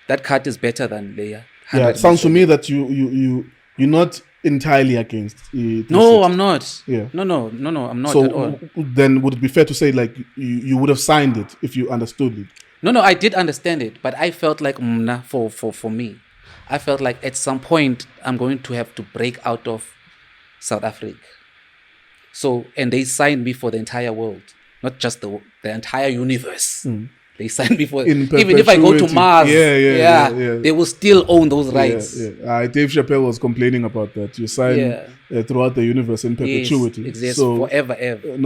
That cut is better than layer. Yeah, it sounds to me that you're not entirely against it. No, I'm not. Yeah. No, I'm not So at all. then would it be fair to say like you would have signed it if you understood it? No, I did understand it, but I felt like for me, I felt like at some point I'm going to have to break out of South Africa. So, and they signed me for the entire world, not just the entire universe. They signed me for even if I go to Mars, they will still own those rights. Yeah. Dave Chappelle was complaining about that. You sign throughout the universe in perpetuity. Yes, exists so forever, ever.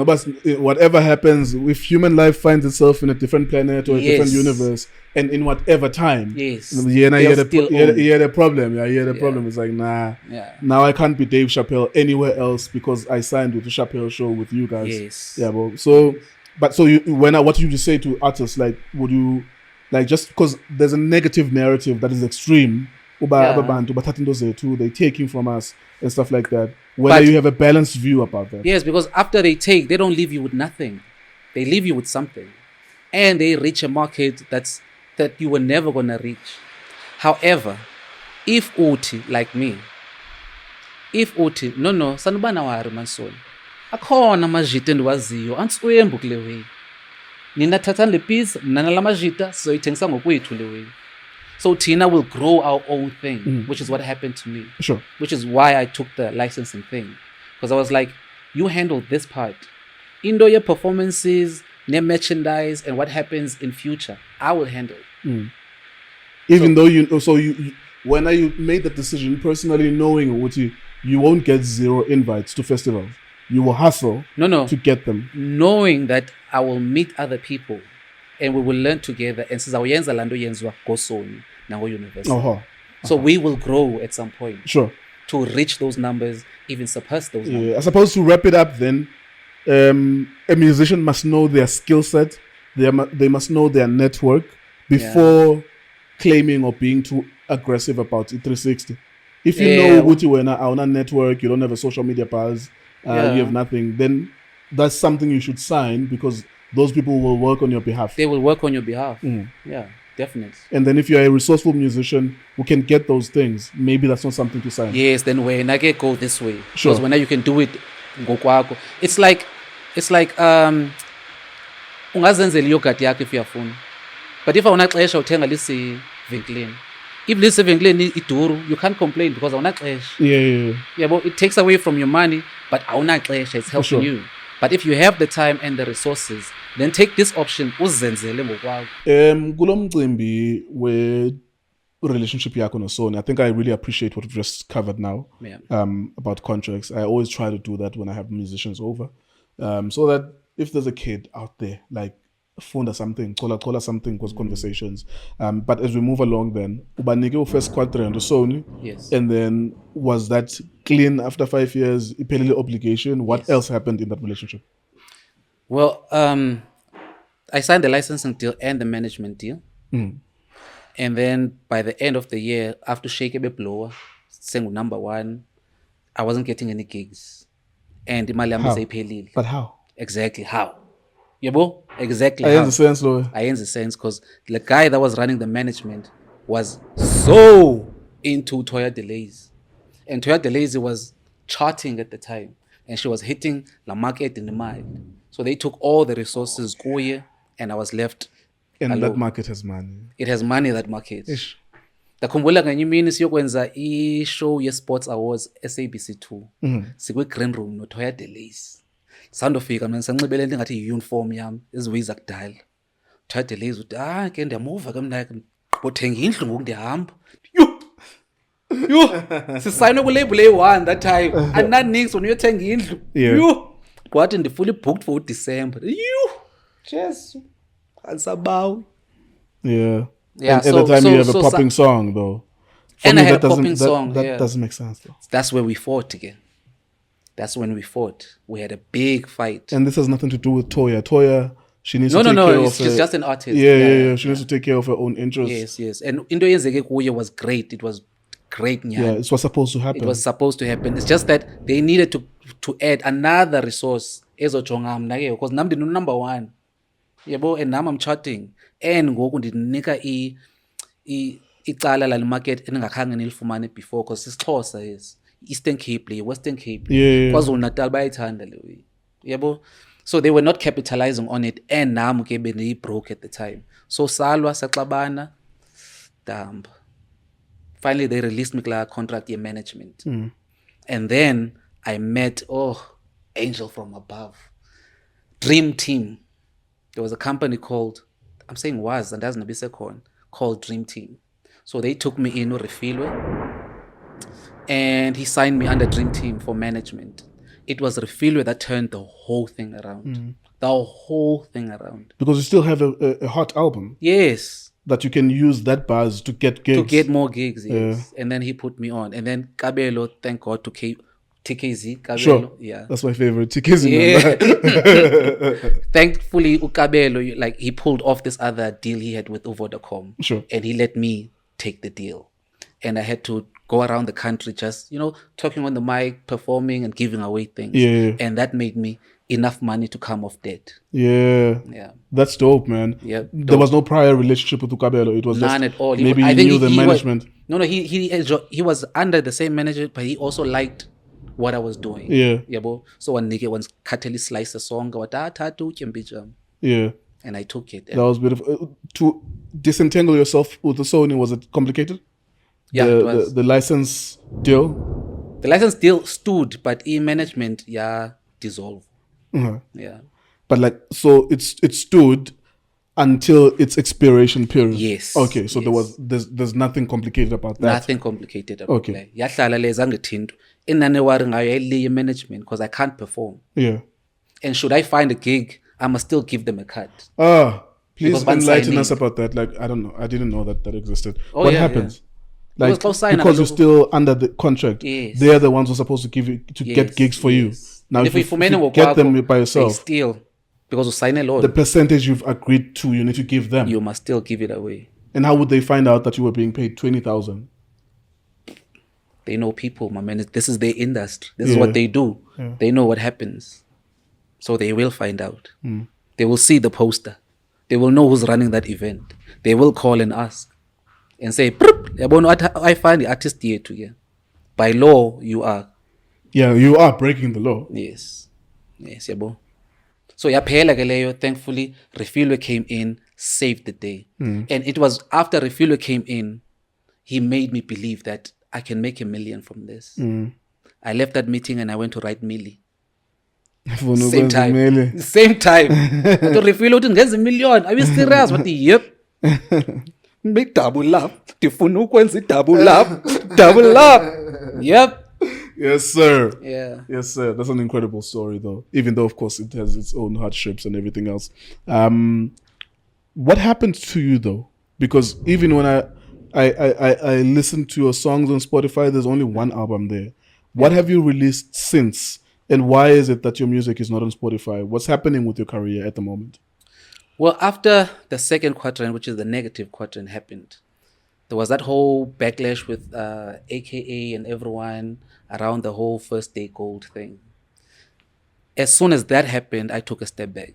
Whatever happens, if human life finds itself in a different planet or a different universe, and in whatever time, you had a problem. Yeah, you had a problem. It's like, now I can't be Dave Chappelle anywhere else because I signed with the Chappelle show with you guys. Yes. Yeah, but so what do you say to artists? Like, would you, like, just because there's a negative narrative that is extreme, they taking from us and stuff like that. Whether you have a balanced view about that. Yes, because after they take, they don't leave you with nothing. They leave you with something, and they reach a market that you were never gonna reach. However, if uthi like me, no, sanubana wari mansoni. Akhona amajita endiwaziyo antswembu kule way. Nina thathani le piece, mna nala majita sizoyithengisa ngokwethu le way. So Tina will grow our own thing, which is what happened to me. Sure. Which is why I took the licensing thing. Because I was like, you handle this part. Indoor your performances, name merchandise, and what happens in future, I will handle. Even though when you made that decision, personally knowing what you won't get zero invites to festivals. You will hustle to get them. Knowing that I will meet other people and we will learn together and sizawuyenza lando yenzwa go Sony nango university. So we will grow at some point. Sure. To reach those numbers, even surpass those numbers. I suppose to wrap it up then, a musician must know their skill set. They must know their network before claiming or being too aggressive about it 360. If you know what you are on a network, you don't have a social media buzz, you have nothing, then that's something you should sign because those people will work on your behalf. They will work on your behalf. Yeah, definitely. And then if you're a resourceful musician who can get those things, maybe that's not something to sign. Yes, then when I get go this way. Sure. Because when you can do it, it's like ungazenzela yogurt yakho if uyafuna. But if awunaxesha uthenga lisi venkileni. If lisi venkileni iduru, you can't complain because awunaxesha. Yeah, but it takes away from your money, but awunaxesha, it's helping you. But if you have the time and the resources, then take this option uzenzele ngokwakho. Kulo mcimbi we relationship yakho no Sony, I think I really appreciate what we've just covered now about contracts. I always try to do that when I have musicians over, so that if there's a kid out there, like funda something, cola something, cause conversations. But as we move along, then ubanike first Cultr and Sony, and then was that clean after 5 years? Iphelile obligation. What else happened in that relationship? Well, I signed the licensing deal and the management deal. And then by the end of the year, after Shake Ebe Blower, saying number one, I wasn't getting any gigs. And imali yami seyiphelile. But how? Exactly how? Yabo? Exactly I how? I ends the sense because the guy that was running the management was so into Toya Delays. And Toya Delays was charting at the time. And she was hitting the market in the mind. So they took all the resources, Koye, and I was left. And that market has money. It has money, that market. Ndakhumbula ngenye imini siyokwenza i-show ye-sports awards SABC 2 sikwi-green room noToya Delays. Sandofika mina sanxibele into engathi yi-uniform yam eziwiza kudala. Thathe lezi uthi ke ndiyamuva ke mna ke ngothenga indlu ngoku ndihamba. Yho sisayine kulabel A1 that time andinanix wena uyothenga indlu. Yho kwathi ndifuna booked for December. Yho Jesu alisabawi. Yeah. Yeah, and at the time you have a popping song though. For and me, I had that a popping song. That doesn't make sense though. That's where we fought again. That's when we fought. We had a big fight. And this has nothing to do with Toya. Toya, she needs to take care of she's just an artist. Yeah. She needs to take care of her own interests. Yes. And into yenzeke kuye was great. It was great. Yeah, it was supposed to happen. It was supposed to happen. It's just that they needed to add another resource ezojonga mna ke because nam ndino number 1. Yabo, and now I'm charting. And ngoku ndinika icala lale market endingakhange nilifumane before because isixhosa yes. Eastern Cape le Western Cape KwaZulu Natal bayayithanda le way yabo, so they were not capitalizing on it and nami ke bendi broke at the time, so salwa saxabana damn. Finally they released me kula contract year management and then I met angel from above, Dream Team. There was a company called, I'm saying was and doesn't be second, called Dream Team. So they took me in Refilwe and he signed me under Dream Team for management. It was Refilwe that turned the whole thing around. The whole thing around. Because you still have a hot album. Yes. That you can use that buzz to get gigs. To get more gigs, yes. And then he put me on. And then Kabelo, thank God, to TKZ. Kabelo, sure. Yeah. That's my favorite. TKZ. Yeah. Thankfully, Ukabelo, like he pulled off this other deal he had with Vodacom. Sure. And he let me take the deal. And I had to go around the country just, talking on the mic, performing and giving away things. Yeah. And that made me enough money to come off debt. Yeah. That's dope, man. Yeah. There was no prior relationship with Ukabelo. It was none just at all. Maybe he knew the management. He was under the same management, but he also liked what I was doing. Yeah. So one nigga once Kateli sliced a song, yeah. And I took it. That was beautiful. To disentangle yourself with the Sony, was it complicated? Yeah, it was. The license deal? The license deal stood, but management, dissolved. Yeah. But so it stood until its expiration period. Yes. Okay, so there's nothing complicated about that. Nothing complicated about that. Yahlala leza ngithinto. Inane worry ngayo yayile management because I can't perform. Yeah. And should I find a gig, I must still give them a cut. Please enlighten us about that. I don't know. I didn't know that existed. What happens? Yeah. Because you're still under the contract, they're the ones who are supposed to give you get gigs for you. Now, if you get them by yourself, still, because you sign a loan, the percentage you've agreed to, you need to give them. You must still give it away. And how would they find out that you were being paid 20,000? They know people, my man. This is their industry. This is what they do. Yeah. They know what happens, so they will find out. They will see the poster. They will know who's running that event. They will call and ask. And say, iFani artist here. By law, you are. Yeah, you are breaking the law. Yes, yabo. So yaphela ke leyo. Thankfully, Refilwe came in, saved the day. And it was after Refilwe came in, he made me believe that I can make $1 million from this. I left that meeting and I went to write Millie. Same time. I told Refilwe uthi ngeze $1 million. Are you serious? What the yep. Make double up. Tifuna ukwenza double up. Double up. Yep. Yes, sir. Yeah. Yes, sir. That's an incredible story, though. Even though, of course, it has its own hardships and everything else. What happened to you, though? Because even when I listen to your songs on Spotify, there's only one album there. What have you released since? And why is it that your music is not on Spotify? What's happening with your career at the moment? Well, after the second quadrant, which is the negative quadrant, happened, there was that whole backlash with AKA and everyone around the whole First Day Gold thing. As soon as that happened, I took a step back.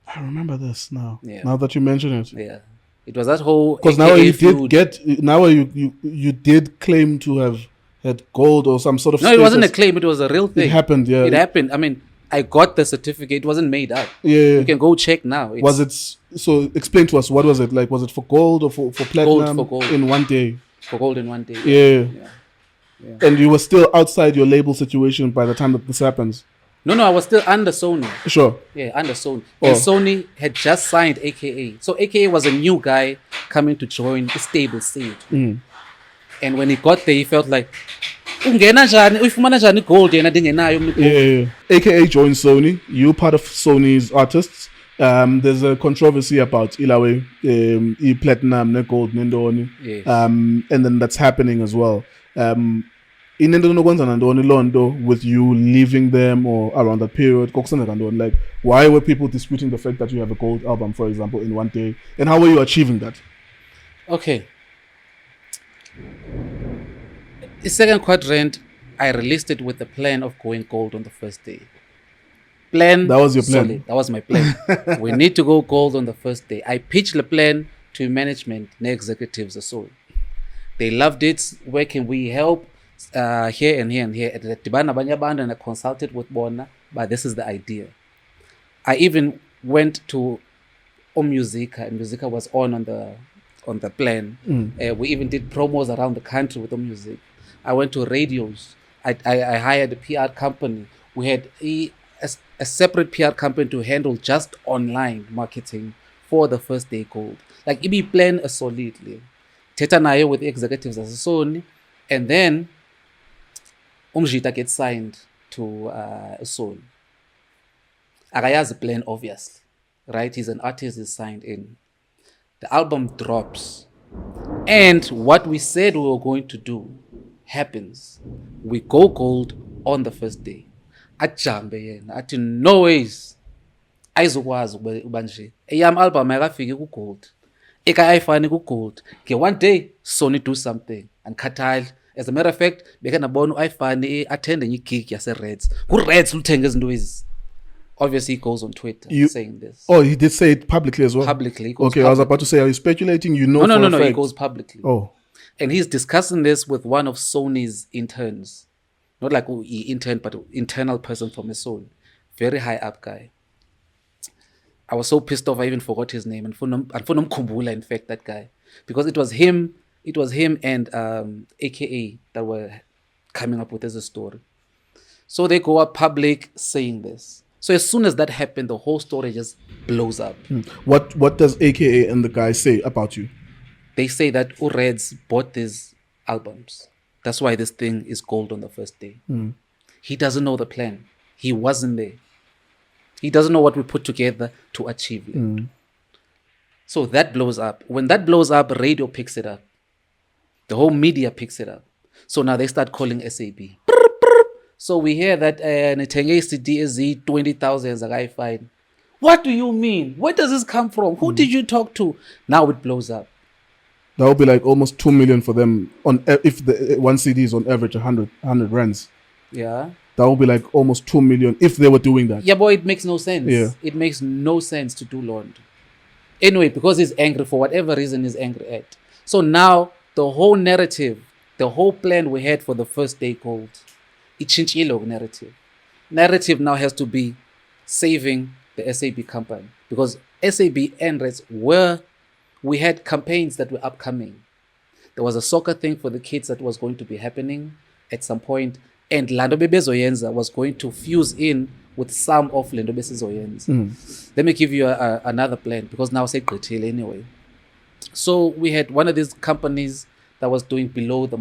I remember this now. Yeah. Now that you mention it. Yeah. It was that whole because now you did claim to have had gold or some sort of. No, status. It wasn't a claim. It was a real thing. It happened. Yeah. It happened. I mean, I got the certificate. It wasn't made up. Yeah. You can go check now. Was it so? Explain to us. What was it like? Was it for gold or for platinum? For gold. In one day. For gold in one day. Yeah. And you were still outside your label situation by the time that this happens. No, I was still under Sony. Sure. Yeah, under Sony. Oh. And Sony had just signed AKA. So AKA was a new guy coming to join the stable seed. And when he got there, he felt like, ungena njani, uyifumana njani gold yena ndingenayo mina gold. Yeah. AKA joined Sony. You're part of Sony's artists. There's a controversy about Ilawe, platinum, ne gold, nendoni. Yes. And then that's happening as well. Inento nokwenza nantoni londo with you leaving them or around that period? Kokusana kantoni? Like, why were people disputing the fact that you have a gold album, for example, in one day? And how were you achieving that? Okay. The second quadrant, I released it with the plan of going gold on the first day. That was your plan? Solid. That was my plan. We need to go gold on the first day. I pitched the plan to management, the executives, so they loved it. Where can we help? Here and here and here. And I consulted with Bona, but this is the idea. I even went to Musica, and Musica was on the plan. We even did promos around the country with Music. I went to radios. I hired a PR company. We had a separate PR company to handle just online marketing for the first day gold. Like, we plan a solidly. Teta nayo with the executives as a Sony, and then Umjita gets signed to Sony. Akayazi plan, obviously, right? He's an artist, he's signed in. The album drops, and what we said we were going to do happens. We go gold on the first day. Ajambe yena athi no ways ayizokwazi ukuba nje eyam album ayakafiki ku gold eka iFani ku gold ke one day Sony do something and khathali. As a matter of fact, beke nabona iFani attend enye gig yase Reds ku Reds luthenga izinto ezi. Obviously he goes on Twitter saying this. Oh, he did say it publicly as well? Publicly. Okay, I was about to say, are you speculating? You know, no, he goes publicly. Oh. And he's discussing this with one of Sony's interns. Not like he intern, but internal person from a Sony. Very high up guy. I was so pissed off I even forgot his name. And Funum Kumbula, in fact, that guy. Because it was him and AKA that were coming up with this story. So they go up public saying this. So as soon as that happened, the whole story just blows up. What does AKA and the guy say about you? They say that Reds bought these albums. That's why this thing is gold on the first day. He doesn't know the plan. He wasn't there. He doesn't know what we put together to achieve it. So that blows up. When that blows up, radio picks it up. The whole media picks it up. So now they start calling SAB. So we hear that Nitenge CDSZ 20,000 iFani. What do you mean? Where does this come from? Who did you talk to? Now it blows up. That would be like almost 2 million for them on if the one CD is on average 100 rands. Yeah. That would be like almost 2 million if they were doing that. Yeah, boy, it makes no sense. Yeah. It makes no sense to do laundry. Anyway, because he's angry for whatever reason he's angry at. So now the whole narrative, the whole plan we had for the first day gold, it changed narrative. Narrative now has to be saving the SAB company. Because SAB and Reds we had campaigns that were upcoming. There was a soccer thing for the kids that was going to be happening at some point, and Lando Bebezoyenza was going to fuse in with some of Lando Bebezoyenza. Let me give you another plan, because now say Cultr anyway. So we had one of these companies that was doing below the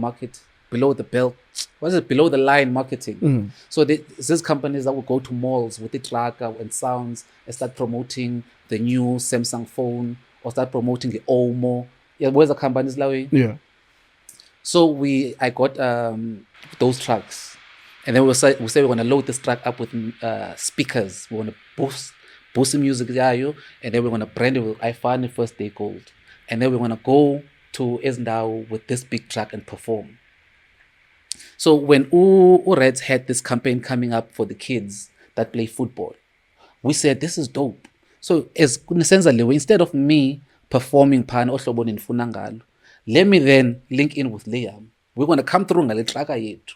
line marketing. So these companies that would go to malls with the tracker and sounds and start promoting the new Samsung phone, or start promoting the Omo. Yeah, where's the companies like? Yeah. So I got those trucks, and then we say we're gonna load this truck up with speakers. We're gonna boost the music, and then we're gonna brand it with iFani first day gold, and then we're gonna go to Esndao with this big truck and perform. So when Reds had this campaign coming up for the kids that play football, we said this is dope. So as instead of me performing pan ohloboni nifuna ngalo, let me then link in with Liam. We're going to come through ngale tracker yethu.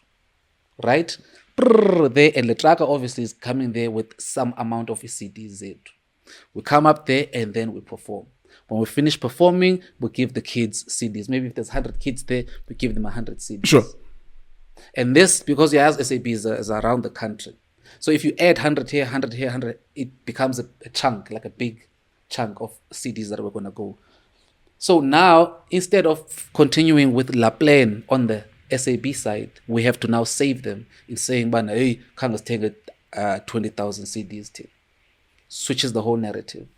Right? There, and the tracker obviously is coming there with some amount of CDs. We come up there and then we perform. When we finish performing, we give the kids CDs. Maybe if there's 100 kids there, we give them 100 CDs. Sure. And this, because SAB is around the country. So if you add 100 here, 100 here, 100, it becomes a chunk, like a big chunk of CDs that were going to go. So now, instead of continuing with La Plaine on the SAB side, we have to now save them in saying, "Bana, hey, Kangas take 20,000 CDs." Switches the whole narrative.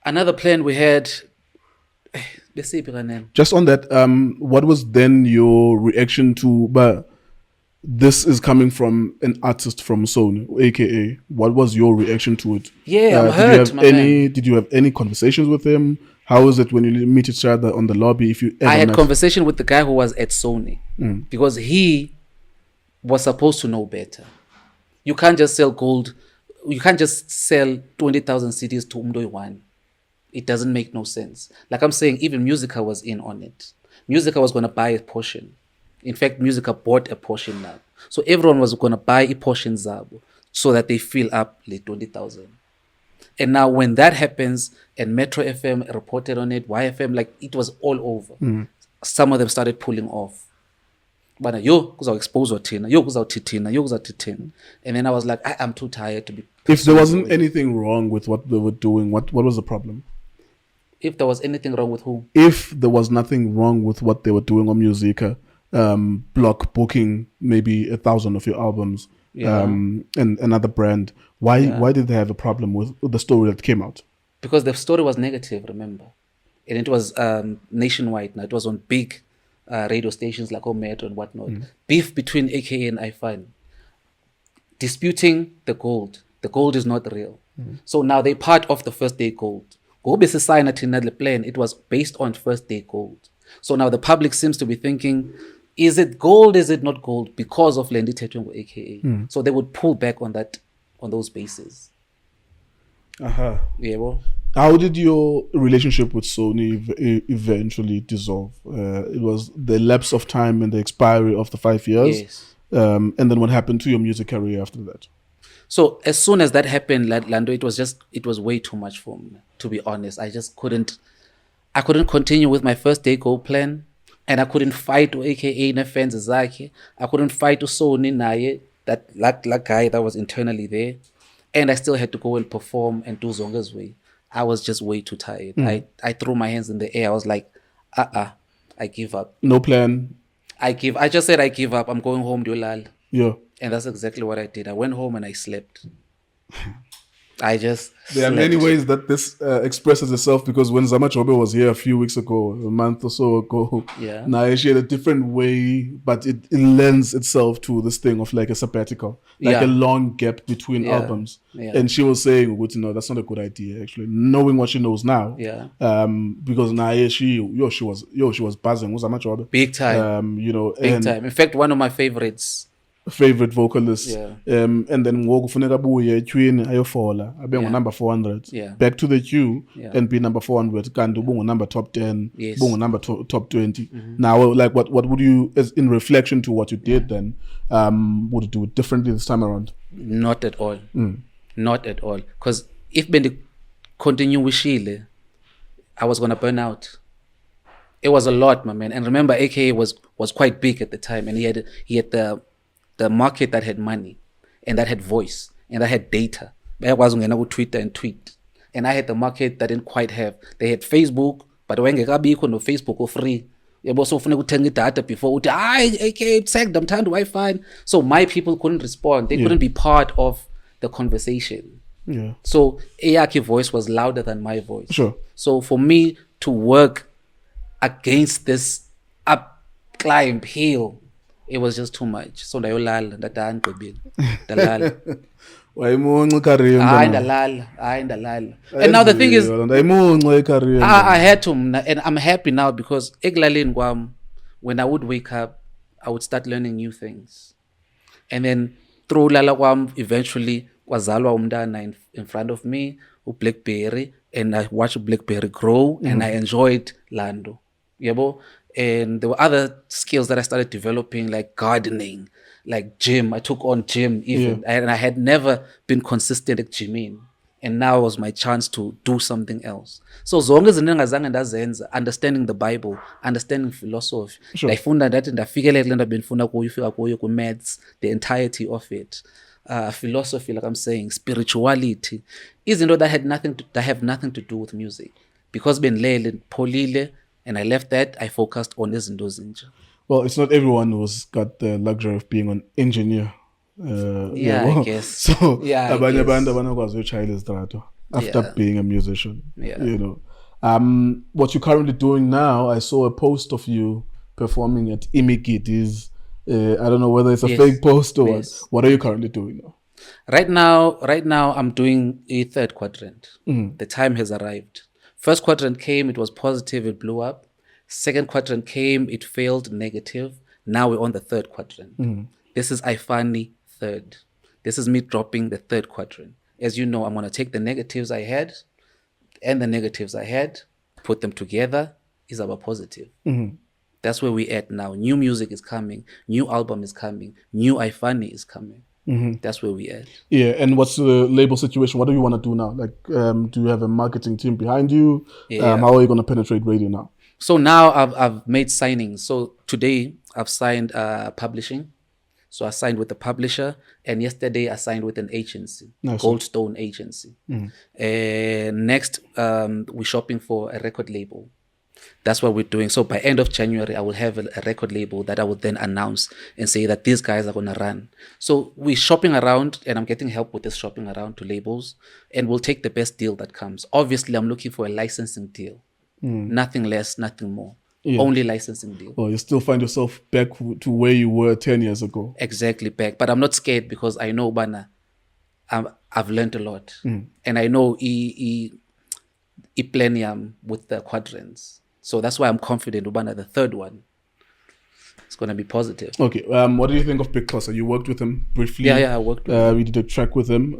Another plan we had. Just on that, what was then your reaction to? But this is coming from an artist from Sony, aka. What was your reaction to it? Yeah, I'm hurt, my man. Did you have any conversations with him? How is it when you meet each other on the lobby? If you ever I had met? conversation with the guy who was at Sony because he was supposed to know better. You can't just sell gold. You can't just sell 20,000 CDs to Umdo one. It doesn't make no sense. Like I'm saying, even Musica was in on it. Musica was going to buy a portion. In fact, Musica bought a portion now. So everyone was going to buy a portion zabo so that they fill up the 20,000. And now when that happens, and Metro FM reported on it, YFM, like it was all over. Some of them started pulling off. But yo, because I expose Tina, yo, because I Titina, yo, because I Titina. And then I was like, I'm too tired to be. If there wasn't anything wrong with what they were doing, what was the problem? If there was anything wrong with who? If there was nothing wrong with what they were doing on Musica, block booking maybe 1,000 of your albums, and another brand, why did they have a problem with the story that came out? Because the story was negative, remember, and it was nationwide. Now it was on big radio stations like Metro and whatnot. Beef between AKA and iFani, disputing the gold. The gold is not real. So now they part of the first day gold. It was based on first day gold. So now the public seems to be thinking, is it gold, is it not gold? Because of Lendi Tetungo AKA. So they would pull back on that, on those bases. Yeah, well. How did your relationship with Sony eventually dissolve? It was the lapse of time and the expiry of the 5 years. Yes. And then what happened to your music career after that? So as soon as that happened, Lando, it was way too much for me, to be honest. I couldn't continue with my first day goal plan, and I couldn't fight to AKA na fans zake. I couldn't fight to Sony naye, that guy that was internally there. And I still had to go and perform and do Zonga's way. I was just way too tired. I threw my hands in the air. I was like, I give up. No plan. I just said I give up. I'm going home, Diolal. Yeah. And that's exactly what I did. I went home and I slept. I just There are many ways that this expresses itself, because when Zama Chobe was here a few weeks ago, a month or so ago, she had a different way, but it lends itself to this thing of like a sabbatical, like a long gap between albums. And she was saying, no, that's not a good idea, actually, knowing what she knows now. Because she was buzzing with Zama Chobe. Big time. Big time. In fact, one of my favorite vocalists, and then ngokufuneka buye etyhwini ayofola abe number 400, back to the queue, and be number 400 kanti number top 10, number top 20. Now, like what would you, as in reflection to what you did then, would you do it differently this time around? Not at all. Not at all, because if Bendi continue with Shile, I was gonna burn out. It was a lot, my man. And remember, AKA was quite big at the time, and he had the market that had money and that had voice and that had data. I was going to Twitter and tweet. And I had the market that didn't quite have. They had Facebook, but when no Facebook or free. You also to data before. Okay, check them time to Wi-Fi. So my people couldn't respond. They couldn't be part of the conversation. Yeah. So Ayaki voice was louder than my voice. Sure. So for me to work against this up climb hill, it was just too much. So ndayolala ndadana gqibile ndalala. Ndalala. And now the thing is, I had to, and I'm happy now, because ekulaleni kwam, when I would wake up, I would start learning new things. And then through lala kwam, eventually kwazalwa umntana in front of me, uBlackberry, and I watched Blackberry grow, and I enjoyed Lando. Yabo. And there were other skills that I started developing, like gardening, like gym. I took on gym even. And I had never been consistent at gymming. and now was my chance to do something else. So zonke izinto engazange ndazenza, understanding the Bible, understanding philosophy, Sure. ndayifunda ndathi ndafikelela kule nto bendifuna kuyo ufika kuyo ku-maths, the entirety of it. Philosophy, like I'm saying, spirituality, izinto that have nothing to do with music, because bendilele pholile and I left that, I focused on izinto zinje. Well, it's not everyone who's got the luxury of being an engineer. I guess. So, Yeah, I abanye guess. abantu abanokwazi utshayela izitrato after Yeah. being a musician. Yeah. You know. What you're currently doing now, I saw a post of you performing at Imigidi's. I don't know whether it's a Yes. fake post or Yes. what are you currently doing now? Right now, I'm doing a third quadrant. The time has arrived. First quadrant came, it was positive, it blew up. Second quadrant came, it failed, negative. Now we're on the third quadrant. This is iFani third. This is me dropping the third quadrant. As you know, I'm going to take the negatives I had and the negatives I had, put them together, is our positive. That's where we're at now. New music is coming, new album is coming, new iFani is coming. That's where we're at. Yeah, and what's the label situation? What do you want to do now? Like, do you have a marketing team behind you? Yeah. How are you going to penetrate radio now? So now I've made signings. So today I've signed publishing. So I signed with the publisher, and yesterday I signed with an agency, Nice. Goldstone Agency. Next, we're shopping for a record label. That's what we're doing. So by end of January, I will have a record label that I will then announce and say that these guys are going to run. So we're shopping around, and I'm getting help with this shopping around to labels, and we'll take the best deal that comes. Obviously, I'm looking for a licensing deal. Nothing less, nothing more. Yeah. Only licensing deal. Well, you still find yourself back to where you were 10 years ago. Exactly back. But I'm not scared because I know, Bana, I've learned a lot. And I know planium with the quadrants. So that's why I'm confident, Ubana, the third one, it's going to be positive. Okay. What do you think of Big Cultr? You worked with him briefly. Yeah, I worked with him. We did a track with him.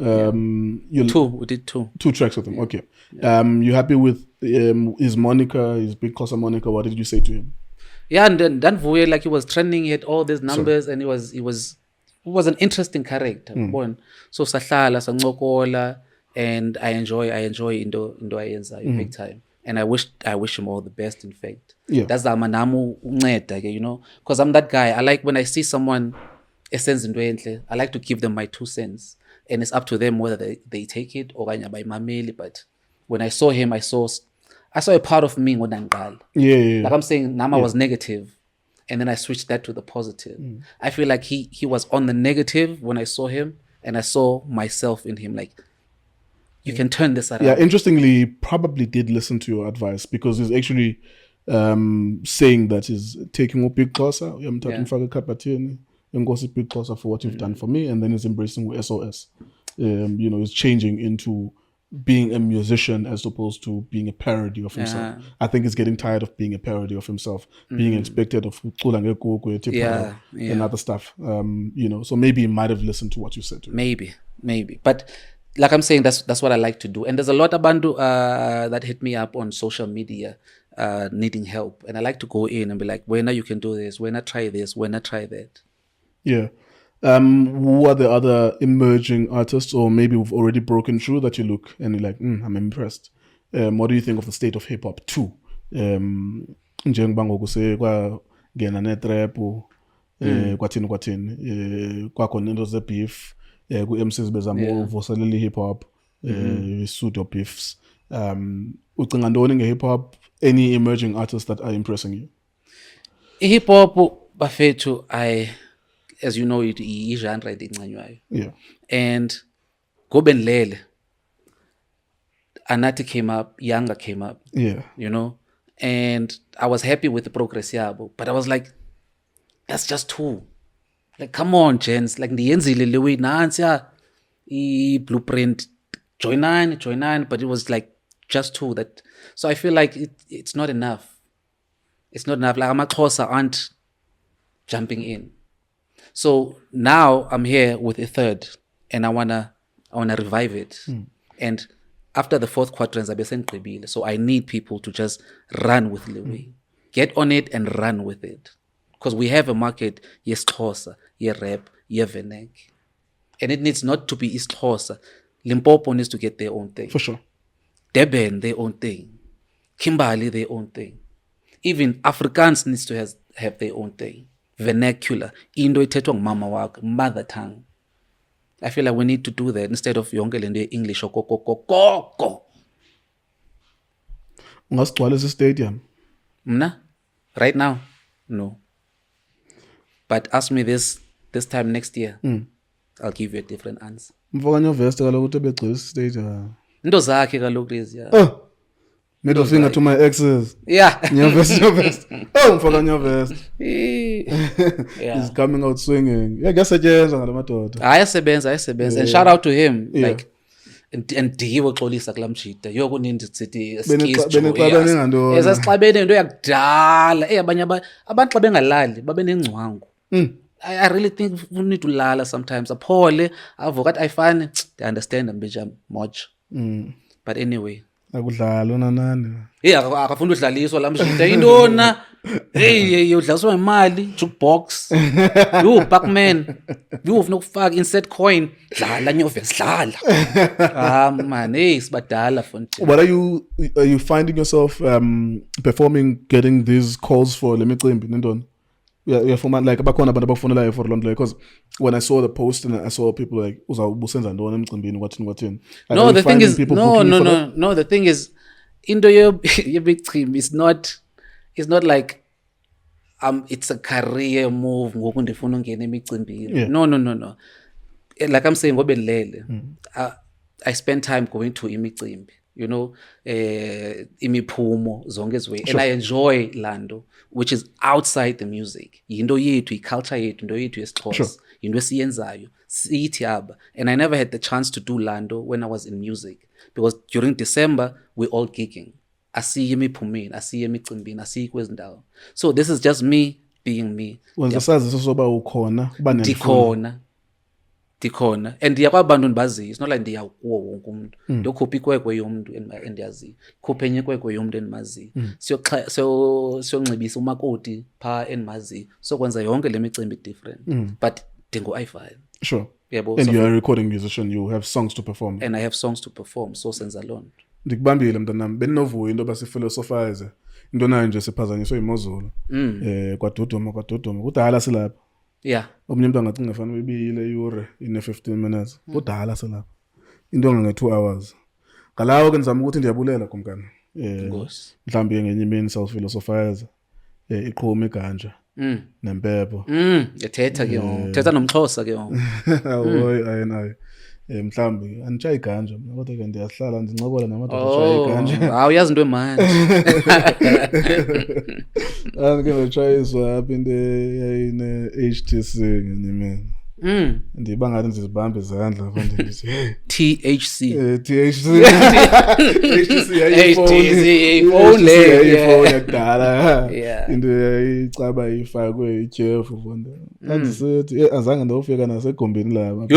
We did two. Two tracks with him. Okay. You happy with his moniker, his Big Cultr moniker? What did you say to him? Yeah, and then Dan Vuye, like he was trending, he had all these numbers, and he was an interesting character. So sahlala sancokola, and I enjoy into ayenza big time. And I wish him all the best, in fact. Yeah. That's the manamu unceda, you know, because I'm that guy. I like when I see someone essence into enhle, I like to give them my 2 cents, and it's up to them whether they take it or by mameli. But when I saw him, I saw a part of me ngodanqala. Yeah. Like I'm saying, Nama was negative, and then I switched that to the positive. I feel like he was on the negative when I saw him, and I saw myself in him. Like, you can turn this around. Yeah, interestingly, he probably did listen to your advice because he's actually saying that he's taking up Big Cultr. I'm talking Big Cultr for what you've done for me, and then he's embracing SOS. You know, he's changing into being a musician as opposed to being a parody of himself. I think he's getting tired of being a parody of himself, being expected of and other stuff. You know, so maybe he might have listened to what you said to him. Maybe. But like I'm saying, that's what I like to do. And there's a lot of bandu that hit me up on social media needing help. And I like to go in and be like, when you can do this, when I try this, when I try that. Yeah. Who are the other emerging artists, or maybe who've already broken through that you look and you're like, I'm impressed? What do you think of the state of hip hop too? Njengoba ngokuse kwa ngena netrap kwathini kwakhona into ze-beef ku-MCs bezama uvuselela i-hip hop pseudo beefs. Ucinga ntoni nge-hip hop? Any emerging artists that are impressing you? I-hip hop bafethu, as you know, i-genre edincanywayo. Yeah. And Gobenlele, Anati came up, Younger came up. Yeah. You know? And I was happy with the progress yabo, but I was like, that's just 2. Like, come on, gents. Like, ndiyenzile le way nansiya i-blueprint join 9, but it was like just 2 that. So I feel like it's not enough. It's not enough. Like, amaXhosa aren't jumping in. So now I'm here with a third, and I wanna revive it. And after the 4th quadrant, so I need people to just run with Lewe. Get on it and run with it. Because we have a market, yes, Xhosa, yeah, rap, yeah, Venek. And it needs not to be East Xhosa. Limpopo needs to get their own thing. For sure. Durban, their own thing. Kimberley, their own thing. Even Afrikaans needs to have their own thing. Vernacular. Into ithethwa ngumama wakho, mother tongue. I feel like we need to do that instead of yonke lento English okokokoko. Ungasigcwala esi stadium. Mna? Right now? No. But ask me this time next year. I'll give you a different answer. Mfokanye vest kaloku uthi begcwele esi stadium. Into zakhe kaloku lezi ya. Oh. Middle finger to my exes. Yeah. Nyovest. Oh, mfokanye vest. Yeah. He's coming out swinging. Yeah, kuyasetshenzwa ngala madoda. Ayasebenza. And shout out to him. Like ndiyiwe xolisa kula mjida yokuninzi sithi benexabene ngantoni esasixabene into yakudala abanye abantu xa bengalali babe nengcwangu. I really think we need to lala sometimes. Aphole avuka athi iFani I understand mbija moch. But anyway akudlala nanani akafunda udlaliswa la mjida intona hey udlaliswa imali jukebox Pac-Man ufuna ukufaka insert coin dlala nyovesi dlala man sibadala fonti. What are you finding yourself performing, getting these calls for lemicimbi nentoni? Yeah, for man, like abakhona abantu abafonelayo for long, because when I saw the post and I saw people like uzabusenza ntoni emcimbini wathini. No, the thing is no, the thing is into yemicimbi it's not like it's a career move ngoku ndifuna ungena emicimbini. No. Like I'm saying ngobe ndilele I spend time going to imicimbi, you know, imiphumo zonke eziwe, and I enjoy lando which is outside the music. Yinto yethu, iculture yethu, into yethu yesiXhosa, yinto esiyenzayo sithi aba. And I never had the chance to do lando when I was in music, because during December we're all gigging. Asiye emiphumeni, asiye emicimbini, asiye kwezi ndawo. So this is just me being me. Wenza saziso soba ukhona, uba ndikhona and ndiyakwabantu ndibaziyo. It's not like ndiya kuwo wonke umuntu. Ndokhupha ikwekwe yomuntu endiyaziyo, khupha enye ikwekwe yomuntu endimaziyo, siyonxibisa umakoti phaa endimaziyo, sokwenza yonke le micimbi different. But ndingu-iFi. Sure. Yebo, And you're a recording musician, you have songs to perform. And I have songs to perform, so senza loo nto. Ndikubambile mntanami, bendinovuya into basifilosophize into nayo nje siphazanyiswe imozulu. Kwaduduma kudala silapha. Yeah. Omnye umuntu angacinga fanele ibiyile iyure ine 15 minutes. Kudala silapha. Into nge 2 hours. Ngalawo ke nizama ukuthi ndiyabulela kumkani. Mhlawumbe ngenye imini self-philosophize. Iqhuma iganja. Nempepho. Yathetha ke ngoku. Thetha nomXhosa ke ngoku. Hayi ayinayo. Mhlawumbe anitshayi iganja kodwa ke ndiyahlala ndincokola namadoda ashaya iganja. Hawu yazi into emanje. Ke ngitshayiswa apha into yayine HTC ngenye imini. Ndiba ngathi ndizibambe izandla manje ndithi THC. THC. iPhone yakudala. Into yayicaba ifakwe ijefu fonda. Andisithi azange ndofika nasegombeni laba.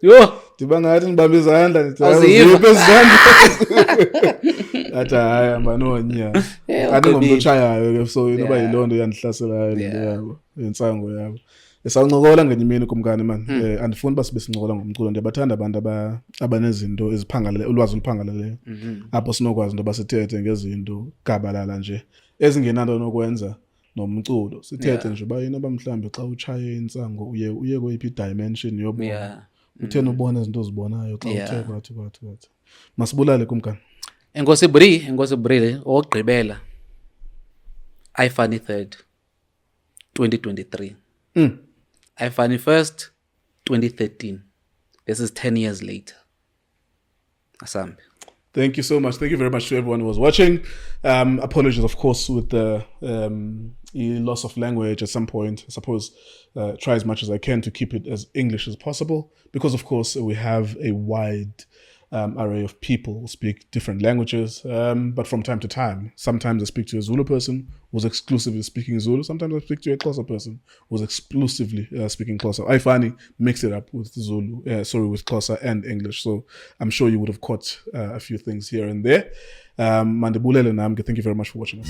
Yo ndiba ngathi ndibambe izandla ndithi aziphe izandla. Athi hayi hamba nonya. Andingomntu otshayayo ke so inoba yilonto yandihlaselayo lento yabo yensango yabo. Esancokola ngenye imini kumkani man. Andifuni basibe sincokola ngomculo, ndiyabathanda abantu abanezinto eziphangalele, ulwazi oluphangaleleyo. Apho sinokwazi into basithethe ngezinto gabalala nje ezingenanto nokwenza nomculo. Sithethe nje bayini abamhlambi xa utshaye insango uye kweyiphi dimension yobona. Uthena ubona izinto ozibonayo xa uthe kwathi. Masibulale kumkani. Enkosi Bri ogqibela iFani 3rd 2023. iFani 1st 2013. This is 10 years later. Asambe. Thank you so much. Thank you very much to everyone who was watching. Apologies, of course, with the loss of language at some point. I suppose try as much as I can to keep it as English as possible, because, of course, we have a wide array of people who speak different languages. But from time to time, sometimes I speak to a Zulu person who's exclusively speaking Zulu. Sometimes I speak to a Xhosa person who's exclusively speaking Xhosa. iFani mixed it up with Zulu, with Xhosa and English. So I'm sure you would have caught a few things here and there. Mandibulele Namke, thank you very much for watching us.